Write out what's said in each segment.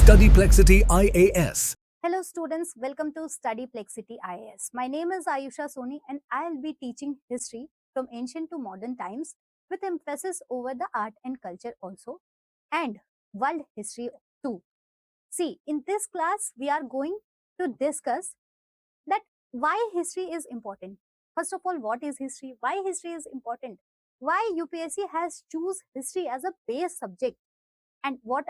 Studyplexity IAS. Hello students, welcome to Studyplexity IAS. My name is Ayusha Soni and I'll be teaching history from ancient to modern times with emphasis over the art and culture also and world history too. See, in this class we are going to discuss that why history is important. First of all, what is history? Why history is important? Why UPSC has choose history as a base subject? And what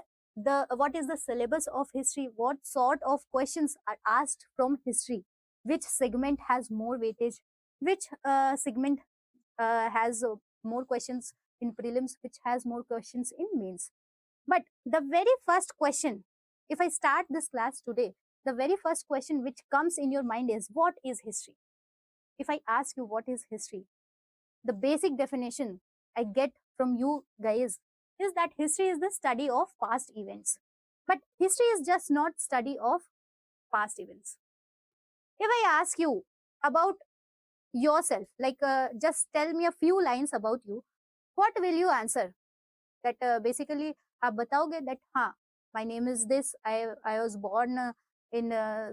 is the syllabus of history, what sort of questions are asked from history, which segment has more weightage, which segment has more questions in prelims, which has more questions in mains. But the very first question, if I start this class today, the very first question which comes in your mind is, what is history? If I ask you what is history, the basic definition I get from you guys is that history is the study of past events. But history is just not study of past events. If I ask you about yourself, like just tell me a few lines about you, what will you answer? That basically आप बताओगे that हाँ, my name is this, I was born in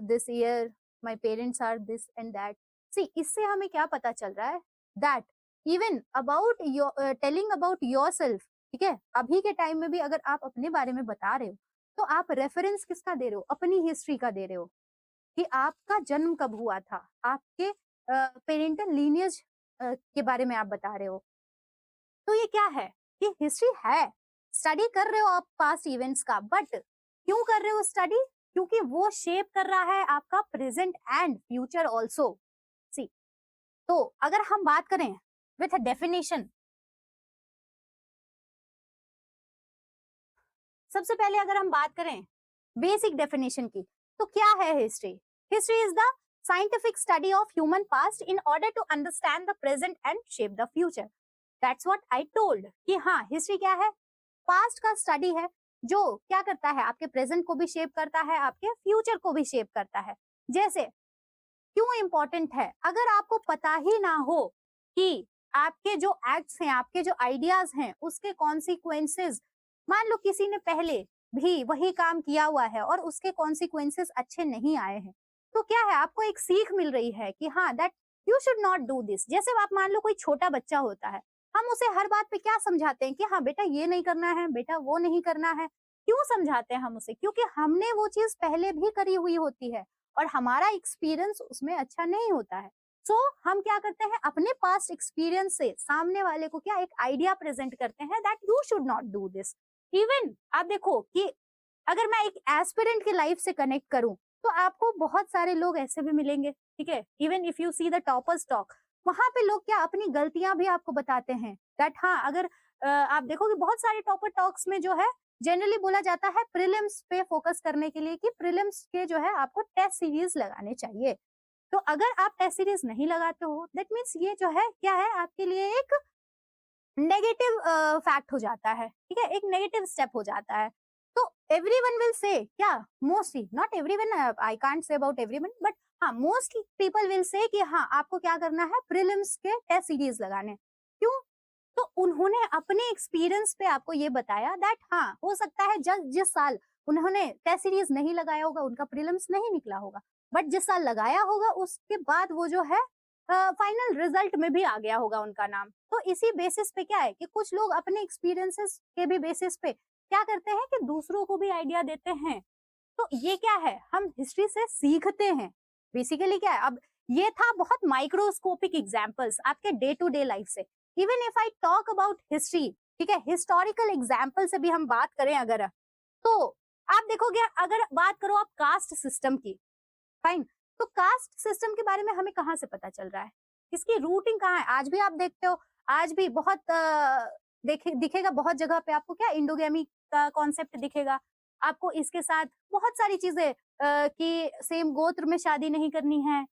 this year, my parents are this and that. See, इससे हमें क्या पता चल रहा है? That even about your telling about yourself, ठीक है, अभी के टाइम में भी अगर आप अपने बारे में बता रहे हो तो आप रेफरेंस किसका दे रहे हो? अपनी हिस्ट्री का दे रहे हो कि आपका जन्म कब हुआ था, आपके पेरेंटल लीनियज के बारे में आप बता रहे हो. तो ये क्या है कि हिस्ट्री है, स्टडी कर रहे हो आप पास्ट इवेंट्स का, बट क्यों कर रहे हो स्टडी? क्योंकि वो शेप कर रहा है आपका प्रेजेंट एंड फ्यूचर ऑल्सो. सी, तो अगर हम बात करें विथ डेफिनेशन, सबसे पहले अगर हम बात करें बेसिक डेफिनेशन की, तो क्या है history? History is the scientific study of human past in order to understand the present and shape the future. That's what I told कि हाँ, हिस्ट्री क्या है? पास्ट का स्टडी है जो क्या करता है, आपके प्रेजेंट को भी शेप करता है, आपके फ्यूचर को भी शेप करता है. जैसे क्यों इंपॉर्टेंट है? अगर आपको पता ही ना हो कि आपके जो एक्ट्स हैं, आपके जो आइडियाज हैं, उसके कॉन्सिक्वेंसेस, मान लो किसी ने पहले भी वही काम किया हुआ है और उसके कॉन्सिक्वेंसेस अच्छे नहीं आए हैं, तो क्या है, आपको एक सीख मिल रही है कि हाँ, that you should not do this. जैसे आप मान लो कोई छोटा बच्चा होता है, हम उसे हर बात पे क्या समझाते हैं कि हाँ बेटा ये नहीं करना है, बेटा वो नहीं करना है. क्यों समझाते हैं हम उसे? क्योंकि हमने वो चीज पहले भी करी हुई होती है और हमारा एक्सपीरियंस उसमें अच्छा नहीं होता है. सो हम क्या करते हैं, अपने पास्ट एक्सपीरियंस से सामने वाले को क्या एक आइडिया प्रेजेंट करते हैं that you should not do this. Even आप देखो कि अगर मैं एक एस्पिरेंट की लाइफ से कनेक्ट करूं तो आपको बहुत सारे लोग ऐसे भी मिलेंगे, ठीक है. Even if you see the toppers talk, वहां पे लोग क्या अपनी गलतियां भी आपको बताते हैं दैट हाँ, अगर आप देखोगे बहुत सारे टॉपर टॉक्स में जो है जनरली बोला जाता है प्रीलिम्स पे फोकस करने के लिए कि प्रीलिम्स के जो है आपको टेस्ट सीरीज लगाने चाहिए. तो अगर आप टेस्ट सीरीज नहीं लगाते हो, दैट मीन्स ये जो है क्या है, आपके लिए एक नेगेटिव फैक्ट हो जाता है, ठीक है, एक नेगेटिव स्टेप हो जाता है. तो एवरीवन विल से क्या, mostly, not everyone, I can't say about everyone, but हाँ, मोस्ट पीपल विल से कि हाँ, आपको क्या करना है, प्रीलिम्स के टेस्ट सीरीज लगाने. क्यों? तो उन्होंने अपने एक्सपीरियंस पे आपको ये बताया दैट हाँ, हो सकता है जिस साल उन्होंने टेस्ट सीरीज नहीं लगाया होगा, उनका प्रीलिम्स नहीं निकला होगा, बट जिस साल लगाया होगा उसके बाद वो जो है फाइनल रिजल्ट में भी आ गया होगा उनका नाम. तो इसी बेसिस पे क्या है कि कुछ लोग अपने एक्सपीरियंसेस के भी बेसिस पे क्या करते हैं कि दूसरों को भी आइडिया देते हैं. तो ये क्या है, हम हिस्ट्री से सीखते हैं. बेसिकली क्या है, अब ये था बहुत माइक्रोस्कोपिक एग्जांपल्स आपके डे टू डे लाइफ से. Even if I talk about history, ठीक है, हिस्टोरिकल एग्जांपल से भी हम बात करें अगर, तो आप देखोगे, अगर बात करो आप कास्ट सिस्टम की, फाइन, तो कास्ट सिस्टम के बारे में हमें कहाँ से पता चल रहा है, इसकी रूटिंग कहाँ है? आज भी आप देखते हो, आज भी बहुत दिखेगा बहुत जगह पे आपको क्या, इंडोगेमी का कॉन्सेप्ट दिखेगा आपको. इसके साथ बहुत सारी चीजें कि सेम गोत्र में शादी नहीं करनी है.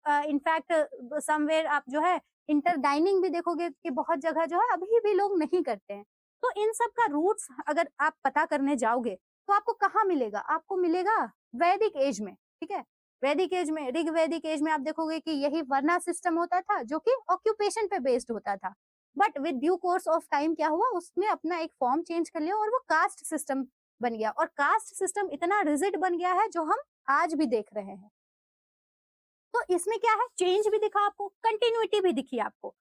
इनफैक्ट समवेयर आप जो है इंटर डाइनिंग भी देखोगे कि बहुत जगह जो है अभी भी लोग नहीं करते हैं. तो इन सब का रूट्स अगर आप पता करने जाओगे तो आपको कहाँ मिलेगा? आपको मिलेगा वैदिक एज में, ठीक है. वैदिक एज में, ऋग्वैदिक एज में आप देखोगे कि यही वर्ना सिस्टम होता था जो कि ऑक्यूपेशन पे बेस्ड होता था. But with due course of time क्या हुआ, उसने अपना एक फॉर्म चेंज कर लिया और वो कास्ट सिस्टम बन गया और कास्ट सिस्टम इतना रिजिड बन गया है जो हम आज भी देख रहे हैं। तो इसमें क्या है, चेंज भी दिखा आपको, कंटिन्यूटी भी दिखी आपको।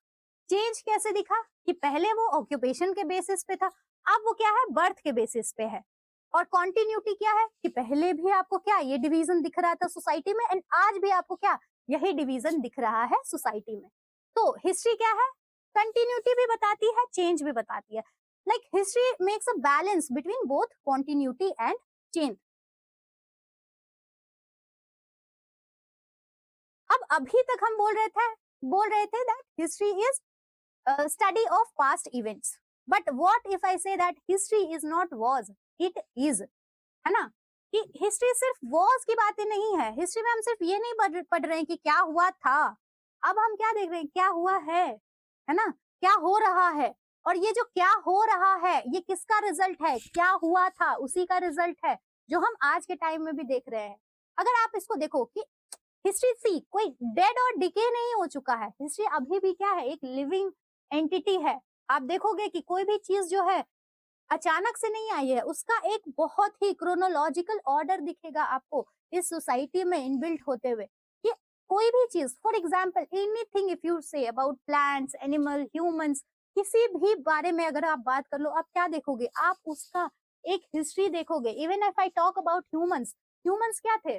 चेंज कैसे दिखा कि पहले वो ऑक्यूपेशन के बेसिस पे था, अब वो क्या है, बर्थ के बेसिस पे है। और कॉन्टिन्यूटी क्या है कि पहले भी आपको क्या ये डिवीजन दिख रहा था सोसाइटी में एंड आज भी आपको क्या यही डिवीजन दिख रहा है सोसाइटी में। तो हिस्ट्री क्या है, कंटिन्यूटी भी बताती है, चेंज भी बताती है। Like history makes a balance between both continuity and change. अब अभी तक हम बोल रहे थे that history is study of past events, but what if I say that history is not was, it is, है ना, कि हिस्ट्री सिर्फ वॉज की बातें नहीं है। हिस्ट्री में हम सिर्फ ये नहीं पढ़ रहे हैं कि क्या हुआ था, अब हम क्या देख रहे हैं, क्या हुआ है ना, क्या हो रहा है। और ये जो क्या हो रहा है ये किसका रिजल्ट है, क्या हुआ था उसी का रिजल्ट है जो हम आज के टाइम में भी देख रहे हैं। अगर आप इसको देखो कि हिस्ट्री सी कोई डेड और डिके नहीं हो चुका है, हिस्ट्री अभी भी क्या है, एक लिविंग एंटिटी है। आप देखोगे कि कोई भी चीज जो है अचानक से नहीं आई है, उसका एक बहुत ही क्रोनोलॉजिकल ऑर्डर दिखेगा आपको इस सोसाइटी में इनबिल्ट होते हुए। कि कोई भी चीज, for example anything if you say about plants, animal, humans, किसी भी बारे में अगर आप बात कर लो, आप क्या देखोगे, आप उसका एक हिस्ट्री देखोगे। Even if I talk about humans, humans क्या थे,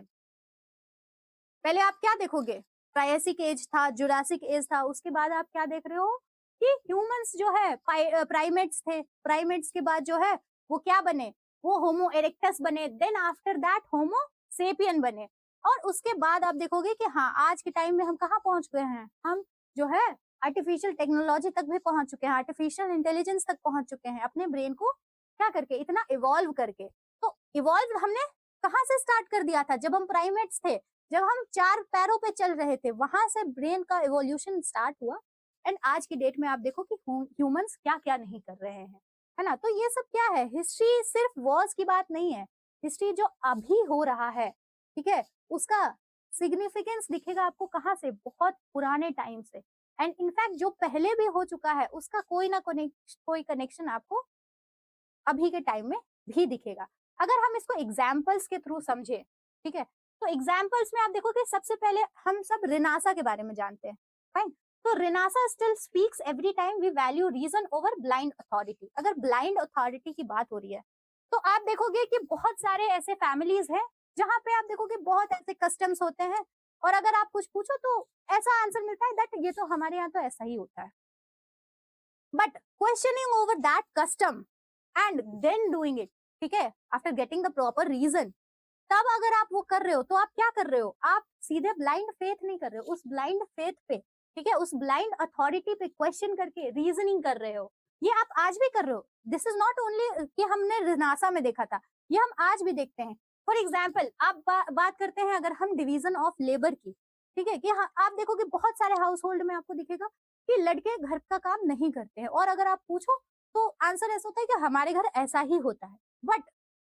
पहले आप क्या देखोगे, ट्रायसिक एज था, जुरासिक एज था, उसके बाद आप क्या देख रहे हो कि ह्यूमंस जो है प्राइमेट्स थे, प्राइमेट्स के बाद जो है वो क्या बने, वो होमो इरेक्टस बने, then after that homo sapien बने। और उसके बाद आप देखोगे कि हाँ आज के टाइम में हम कहाँ पहुंच गए हैं, हम जो है आर्टिफिशियल टेक्नोलॉजी तक भी पहुंच चुके हैं, आर्टिफिशियल इंटेलिजेंस तक पहुंच चुके हैं, अपने ब्रेन को क्या करके, इतना इवॉल्व करके। तो इवॉल्व हमने कहाँ से स्टार्ट कर दिया था, जब हम प्राइमेट्स थे, जब हम 4 पैरों पे चल रहे थे, वहां से ब्रेन का इवोल्यूशन स्टार्ट हुआ। एंड आज की डेट में आप देखो कि ह्यूमंस क्या क्या नहीं कर रहे हैं, है ना। तो ये सब क्या है, हिस्ट्री सिर्फ वॉर्स की बात नहीं है, हिस्ट्री जो अभी हो रहा है, ठीक है, उसका सिग्निफिकेंस दिखेगा आपको कहाँ से, बहुत पुराने टाइम से। एंड इनफैक्ट जो पहले भी हो चुका है उसका कोई ना कोई कनेक्शन आपको अभी के टाइम में भी दिखेगा, अगर हम इसको एग्जाम्पल्स के थ्रू समझे, ठीक है। तो एग्जाम्पल्स में आप देखो कि सबसे पहले हम सब रिनासा के बारे में जानते हैं, फाइन। तो renaissance still speaks every time we value reason over blind authority. अगर ब्लाइंड अथॉरिटी की बात हो रही है तो आप देखोगे कि बहुत सारे ऐसे फैमिलीज हैं जहां पे आप देखोगे बहुत ऐसे कस्टम्स होते हैं, और अगर आप कुछ पूछो तो ऐसा आंसर मिलता है दैट ये तो हमारे यहाँ तो ऐसा ही होता है। But questioning over that custom and then doing it, ठीक है, after getting the proper reason, तब अगर आप वो कर रहे हो तो आप क्या कर रहे हो, आप सीधे ब्लाइंड फेथ नहीं कर रहे हो, उस ब्लाइंड फेथ पे, ठीक है, उस ब्लाइंड अथॉरिटी पे क्वेश्चन करके रीजनिंग कर रहे हो। ये आप आज भी कर रहे हो। दिस इज नॉट ओनली कि हमने रिनासा में देखा था, ये हम आज भी देखते हैं। फॉर एग्जाम्पल आप बात करते हैं अगर हम डिवीजन ऑफ लेबर की, ठीक है, कि हाँ आप देखोगे बहुत सारे हाउस होल्ड में आपको दिखेगा कि लड़के घर का काम नहीं करते हैं, और अगर आप पूछो तो आंसर ऐसा होता है कि हमारे घर ऐसा ही होता है। But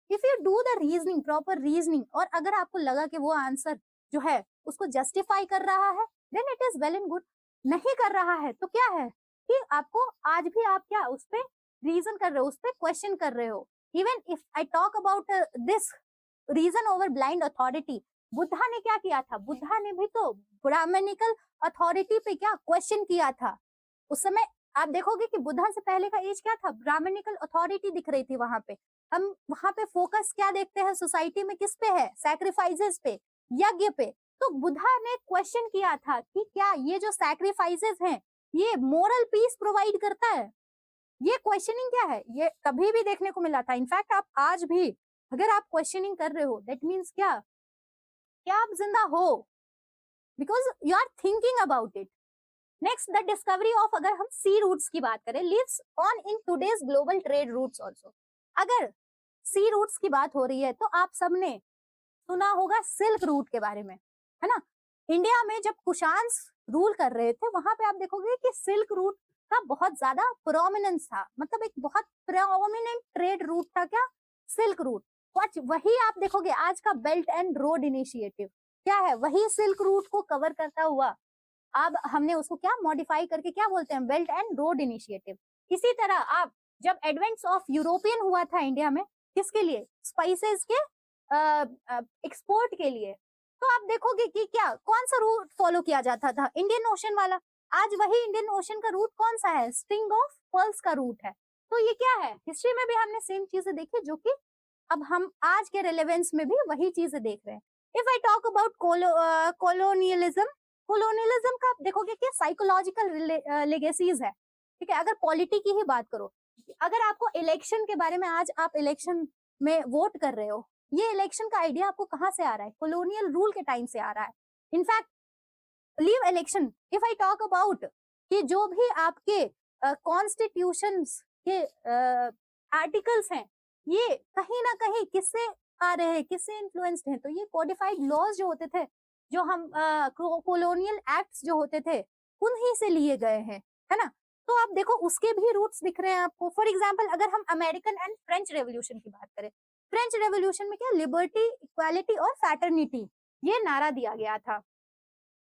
if you do the reasoning, proper reasoning, और अगर आपको लगा कि वो आंसर जो है उसको जस्टिफाई कर रहा है, then it is well and good. नहीं कर रहा है तो क्या है कि आपको आज भी आप क्या उस पे रीजन कर रहे हो, उस पे क्वेश्चन कर रहे हो। Even if I talk about this reason over blind authority, Buddha ने क्या किया था, बुद्धा ने भी तो ब्राह्मणिकल अथॉरिटी पे क्या क्वेश्चन किया था। उस समय आप देखोगे कि बुद्धा से पहले का एज क्या था, ब्राह्मणिकल अथॉरिटी दिख रही थी वहां पे। हम वहां पे फोकस क्या देखते हैं सोसाइटी में, किस पे है, सैक्रिफाइसेस पे, यज्ञ पे। तो बुद्धा ने क्वेश्चन किया था कि क्या ये जो सैक्रिफाइसेस हैं ये मोरल पीस प्रोवाइड करता है। ये क्वेश्चनिंग क्या है, ये कभी भी देखने को मिला था। इनफैक्ट आप आज भी अगर आप क्वेश्चनिंग कर रहे हो, दैट मीन्स क्या, क्या आप जिंदा हो, because you are thinking about it. Next the discovery of, अगर हम सी रूट्स की बात करें, lives on in today's global trade routes also. अगर सी रूट्स की बात हो रही है तो आप सबने सुना होगा सिल्क रूट के बारे में, है ना। इंडिया में जब कुशान्स रूल कर रहे थे वहां पे आप देखोगे कि सिल्क रूट का बहुत ज्यादा प्रोमिनेंस था, मतलब एक बहुत प्रोमिनेंट ट्रेड रूट था क्या, सिल्क रूट। वही आप देखोगे आज का बेल्ट एंड रोड इनिशिएटिव क्या है, वही सिल्क रूट को कवर करता हुआ अब हमने उसको क्या मॉडिफाई करके क्या बोलते हैं, बेल्ट एंड रोड इनिशिएटिव। इसी तरह आप जब एडवेंट्स ऑफ यूरोपियन हुआ था इंडिया में, किसके लिए? स्पाइसेस के एक्सपोर्ट के लिए। तो आप देखोगे कि क्या कौन सा रूट फॉलो किया जाता था? इंडियन ओशन वाला। आज वही इंडियन ओशन का रूट कौन सा है? स्ट्रिंग ऑफ पर्ल्स का रूट है। तो ये क्या है? हिस्ट्री में भी हमने सेम चीजें देखी, जो कि अब हम आज के रिलेवेंस में भी वही चीजें देख रहे हैं। If I talk about colonialism, colonialism का आप देखोगे कि साइकोलॉजिकल लेगेसीज है, ठीक है। अगर पॉलिटी की ही बात करो, अगर आपको इलेक्शन के बारे में, आज आप इलेक्शन में वोट कर रहे हो, ये इलेक्शन का आइडिया आपको कहाँ से आ रहा है? कॉलोनियल रूल के टाइम से आ रहा है। In fact leave election, if I talk about कि जो भी आपके कॉन्स्टिट्यूशंस के आर्टिकल्स हैं, ये कहीं ना कहीं किससे आ रहे हैं, किससे इन्फ्लुएंस्ड हैं? तो ये कोडिफाइड लॉज जो होते थे, जो हम कॉलोनियल एक्ट्स जो होते थे, उन्हीं से लिए गए हैं, है ना। तो आप देखो उसके भी रूट्स दिख रहे हैं आपको। फॉर एग्जाम्पल अगर हम अमेरिकन एंड फ्रेंच रेवोल्यूशन की बात करें, फ्रेंच रेवोल्यूशन में क्या लिबर्टी, इक्वालिटी और फैटर्निटी ये नारा दिया गया था।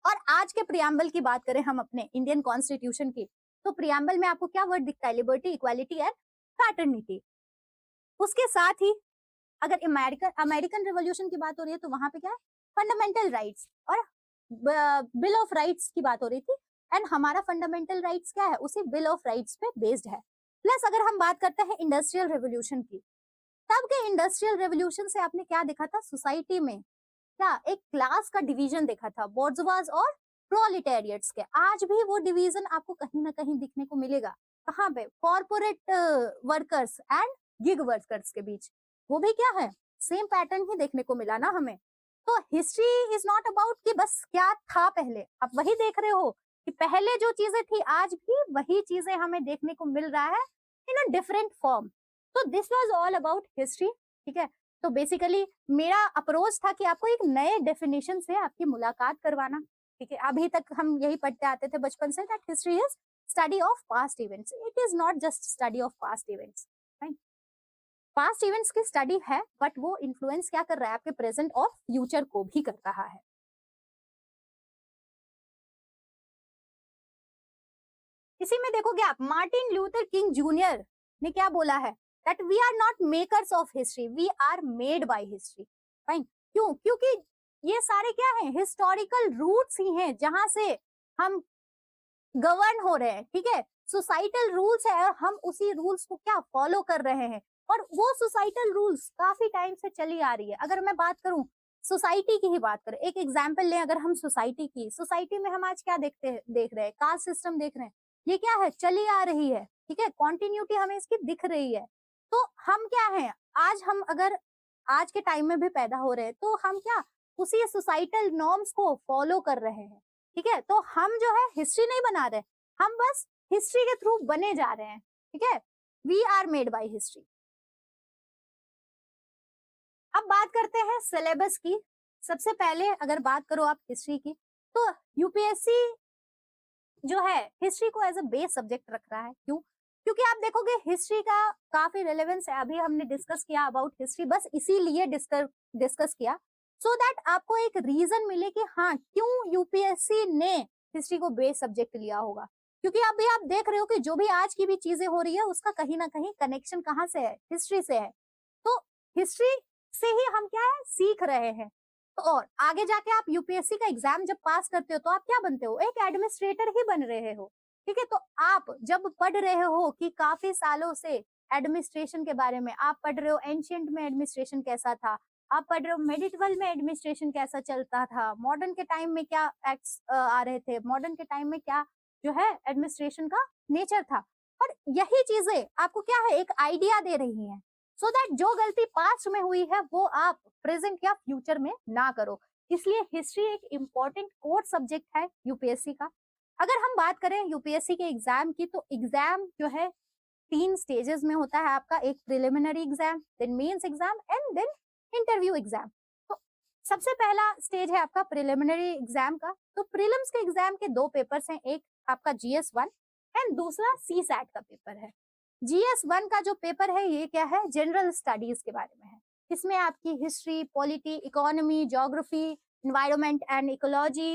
और आज के प्रियम्बल की बात करें हम अपने इंडियन कॉन्स्टिट्यूशन की, तो प्रियम्बल में आपको क्या वर्ड दिखता है? Liberty, equality and fraternity. उसके साथ ही अगर अमेरिकन रिवॉल्यूशन की बात हो रही है, तो वहां पे क्या है? फंडामेंटल राइट्स और बिल ऑफ राइट्स की बात हो रही थी। एंड हमारा फंडामेंटल राइट्स क्या है? उसी बिल ऑफ राइट्स पे बेस्ड है। प्लस अगर हम बात करते हैं इंडस्ट्रियल रेवोल्यूशन की, तब के इंडस्ट्रियल रेवोल्यूशन से आपने क्या देखा था? सोसाइटी में क्या एक क्लास का डिवीजन देखा था, बोर्जवाज और प्रोलेटेरिएट्स के। आज भी वो डिवीजन आपको कहीं ना कहीं दिखने को मिलेगा। कहाँ पे? Corporate workers and gig workers के बीच। वो भी क्या है? सेम पैटर्न ही देखने को मिला ना हमें। तो हिस्ट्री इज नॉट अबाउट कि बस क्या था पहले, आप वही देख रहे हो कि पहले जो चीजें थी आज भी वही चीजें हमें देखने को मिल रहा है इन अ डिफरेंट फॉर्म। तो this was all about history, ठीक है। तो बेसिकली मेरा अप्रोच था कि आपको एक नए डेफिनेशन से आपकी मुलाकात करवाना, ठीक है। अभी तक हम यही पढ़ते आते थे बचपन से, that history is study of past events. It is not just study of past events, right. Past events की स्टडी है, बट वो इन्फ्लुएंस क्या कर रहा है? आपके प्रेजेंट और फ्यूचर को भी कर रहा है। इसी में देखोगे आप, मार्टिन लूथर किंग जूनियर ने क्या बोला है? That we are not makers of history, we are made by history. Fine. क्यों? क्योंकि ये सारे क्या हैं? हिस्टोरिकल रूट्स ही हैं जहां से हम गवर्न हो रहे हैं, ठीक है। सोसाइटल रूल्स है और हम उसी रूल्स को क्या फॉलो कर रहे हैं। और वो सोसाइटल रूल्स काफी टाइम से चली आ रही है। अगर मैं बात करूं सोसाइटी की ही बात करें, एक एग्जाम्पल लें अगर हम सोसाइटी की, सोसाइटी में हम आज क्या देख रहे हैं? कास्ट सिस्टम देख रहे हैं। ये क्या है? चली आ रही है, ठीक है। कॉन्टिन्यूटी हमें इसकी दिख रही है। तो हम क्या है? आज हम अगर आज के टाइम में भी पैदा हो रहे हैं, तो हम क्या उसी सोसाइटल नॉर्म्स को फॉलो कर रहे हैं, ठीक है। तो हम जो है हिस्ट्री नहीं बना रहे, हम बस हिस्ट्री के थ्रू बने जा रहे हैं, ठीक है। We are made by history. अब बात करते हैं सिलेबस की। सबसे पहले अगर बात करो आप हिस्ट्री की, तो यूपीएससी जो है हिस्ट्री को एज अ बेस सब्जेक्ट रख रहा है। क्यों? क्योंकि आप देखोगे हिस्ट्री का काफी रेलेवेंस है। अभी हमने डिस्कस किया अबाउट हिस्ट्री, बस इसीलिए डिस्कस किया सो दैट आपको एक रीजन मिले कि हाँ क्यों यूपीएससी ने हिस्ट्री को बेस सब्जेक्ट लिया होगा। क्योंकि अभी आप देख रहे हो कि जो भी आज की भी चीजें हो रही है उसका कहीं ना कहीं कनेक्शन कहाँ से है? हिस्ट्री से है। तो हिस्ट्री से ही हम क्या है? सीख रहे हैं। तो और आगे जाके आप यूपीएससी का एग्जाम जब पास करते हो तो आप क्या बनते हो? एक एडमिनिस्ट्रेटर ही बन रहे हो, ठीक है। तो आप जब पढ़ रहे हो कि काफी सालों से एडमिनिस्ट्रेशन के बारे में आप पढ़ रहे हो, एंशियंट में एडमिनिस्ट्रेशन कैसा था, आप पढ़ रहे हो मेडिवल में एडमिनिस्ट्रेशन कैसा चलता था, मॉडर्न के टाइम में क्या एक्ट्स आ रहे थे, मॉडर्न के टाइम में क्या जो है एडमिनिस्ट्रेशन का नेचर था। और यही चीजें आपको क्या है? एक आइडिया दे रही हैं सो दैट जो गलती पास्ट में हुई है वो आप प्रेजेंट या फ्यूचर में ना करो। इसलिए हिस्ट्री एक इम्पॉर्टेंट कोर सब्जेक्ट है यूपीएससी का। अगर हम बात करें यूपीएससी के एग्जाम की, तो एग्जाम जो है 3 स्टेजेस में होता है आपका। एक preliminary exam, then mains exam and then interview exam. तो सबसे पहला स्टेज है आपका प्रिलिमिनरी एग्जाम का। तो प्रीलिम्स के एग्जाम के 2 पेपर्स हैं, एक आपका GS1 एंड दूसरा CSAT का पेपर है। GS1 का जो पेपर है ये क्या है? जनरल स्टडीज के बारे में है। इसमें आपकी history, polity, economy, geography, environment and ecology,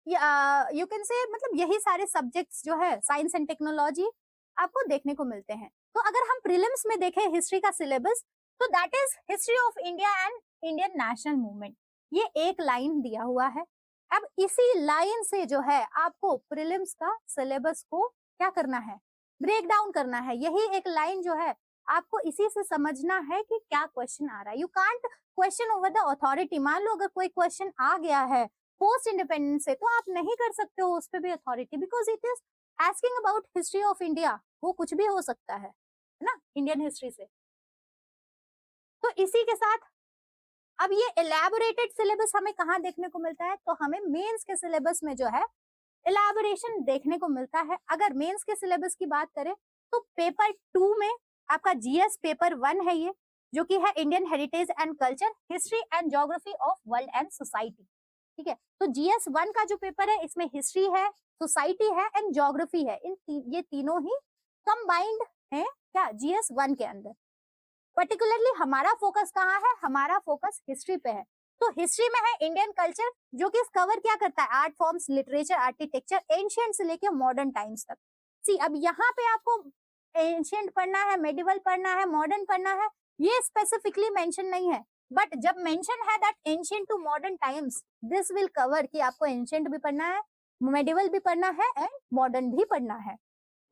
you can से मतलब यही सारे सब्जेक्ट्स जो है साइंस एंड टेक्नोलॉजी आपको देखने को मिलते हैं। तो अगर हम प्रीलिम्स में देखें हिस्ट्री का सिलेबस, तो that is history of India and Indian national movement, ये एक लाइन दिया हुआ है। अब इसी लाइन से जो है आपको प्रीलिम्स का सिलेबस को क्या करना है, ब्रेक डाउन करना है। यही एक लाइन जो है आपको इसी से समझना है कि क्या क्वेश्चन आ रहा है। You can't question over the authority. मान लो अगर कोई क्वेश्चन आ गया है पोस्ट इंडिपेंडेंस से, तो आप नहीं कर सकते हो उस पर भी authority, because it is asking about history of India. वो कुछ भी हो सकता है ना, इंडियन हिस्ट्री से। तो इसी के साथ अब ये एलैबोरेटेड सिलेबस हमें कहाँ देखने को मिलता है, तो हमें मेंस के सिलेबस में जो है एलैबोरेशन देखने को मिलता है। अगर मेंस के सिलेबस की बात करें तो पेपर 2 में आपका जीएस पेपर 1 है ये, जो कि है Indian heritage and culture, history and geography of world and society. ठीक है, तो जीएस 1 का जो पेपर है इसमें हिस्ट्री है, सोसाइटी है एंड ज्योग्राफी है। ये तीनों ही कंबाइंड है क्या जीएस 1 के अंदर। पर्टिकुलरली हमारा फोकस कहाँ है, हमारा फोकस हिस्ट्री पे है। तो हिस्ट्री में है इंडियन कल्चर, जो कि कवर क्या करता है, art forms, literature, architecture, ancient से लेके मॉडर्न टाइम्स तक। सी अब यहाँ पे आपको एंशिएंट पढ़ना है, मेडिवल पढ़ना है, मॉडर्न पढ़ना है, ये स्पेसिफिकली मेंशन नहीं है, बट जब मेंशन है that ancient to modern times, this will cover कि आपको एंशिएंट भी पढ़ना है, मेडिवल भी पढ़ना है एंड मॉडर्न भी पढ़ना है।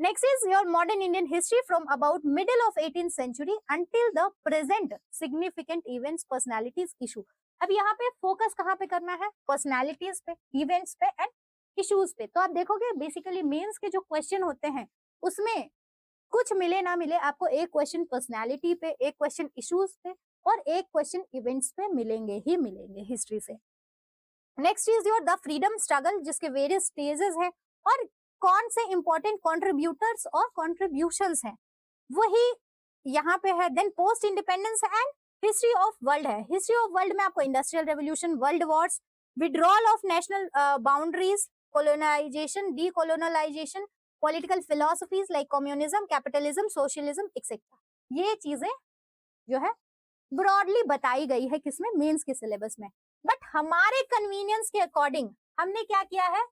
Next is your modern Indian history from about middle of 18th century until the present, significant events, personalities, issue। अब यहाँ पे फोकस कहाँ पे करना है, पर्सनैलिटीज पे, इवेंट्स पे एंड इश्यूज पे। तो आप देखोगे बेसिकली मेंस के जो क्वेश्चन होते हैं उसमें कुछ मिले ना मिले आपको एक क्वेश्चन पर्सनैलिटी पे, एक क्वेश्चन इश्यूज पे और एक क्वेश्चन इवेंट्स पे मिलेंगे ही मिलेंगे हिस्ट्री से। Next is your the freedom struggle, जिसके वेरियस स्टेजेस हैं और कौन से इंपॉर्टेंट कंट्रीब्यूटर्स और कंट्रीब्यूशंस हैं वही यहाँ पे है। Then post independence and history of world है। हिस्ट्री ऑफ वर्ल्ड में आपको industrial revolution, world wars, withdrawal of national boundaries, colonisation, decolonisation, political philosophies like communism, capitalism, socialism etcetera, ये चीजें जो है ब्रॉडली बताई गई है किसमें, मेंस के सिलेबस में। बट हमारे कन्वीनियंस के अकॉर्डिंग हमने क्या किया है,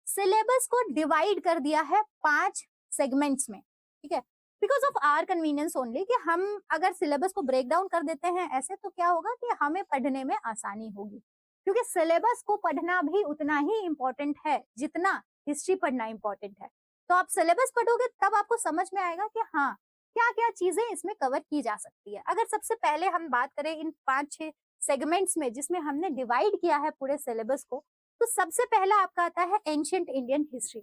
सिलेबस को डिवाइड कर दिया है 5 सेगमेंट्स में। ठीक है, because of our convenience only, कि हम अगर सिलेबस को ब्रेक डाउन कर देते हैं ऐसे तो क्या होगा कि हमें पढ़ने में आसानी होगी, क्योंकि सिलेबस को पढ़ना भी उतना ही इंपॉर्टेंट है जितना हिस्ट्री पढ़ना इंपॉर्टेंट है। तो आप सिलेबस पढ़ोगे तब आपको समझ में आएगा कि हाँ क्या क्या चीजें इसमें कवर की जा सकती है। अगर सबसे पहले हम बात करें इन 5-6 सेगमेंट्स में जिसमें हमने डिवाइड किया है पूरे सिलेबस को, तो सबसे पहला आपका आता है ancient Indian history.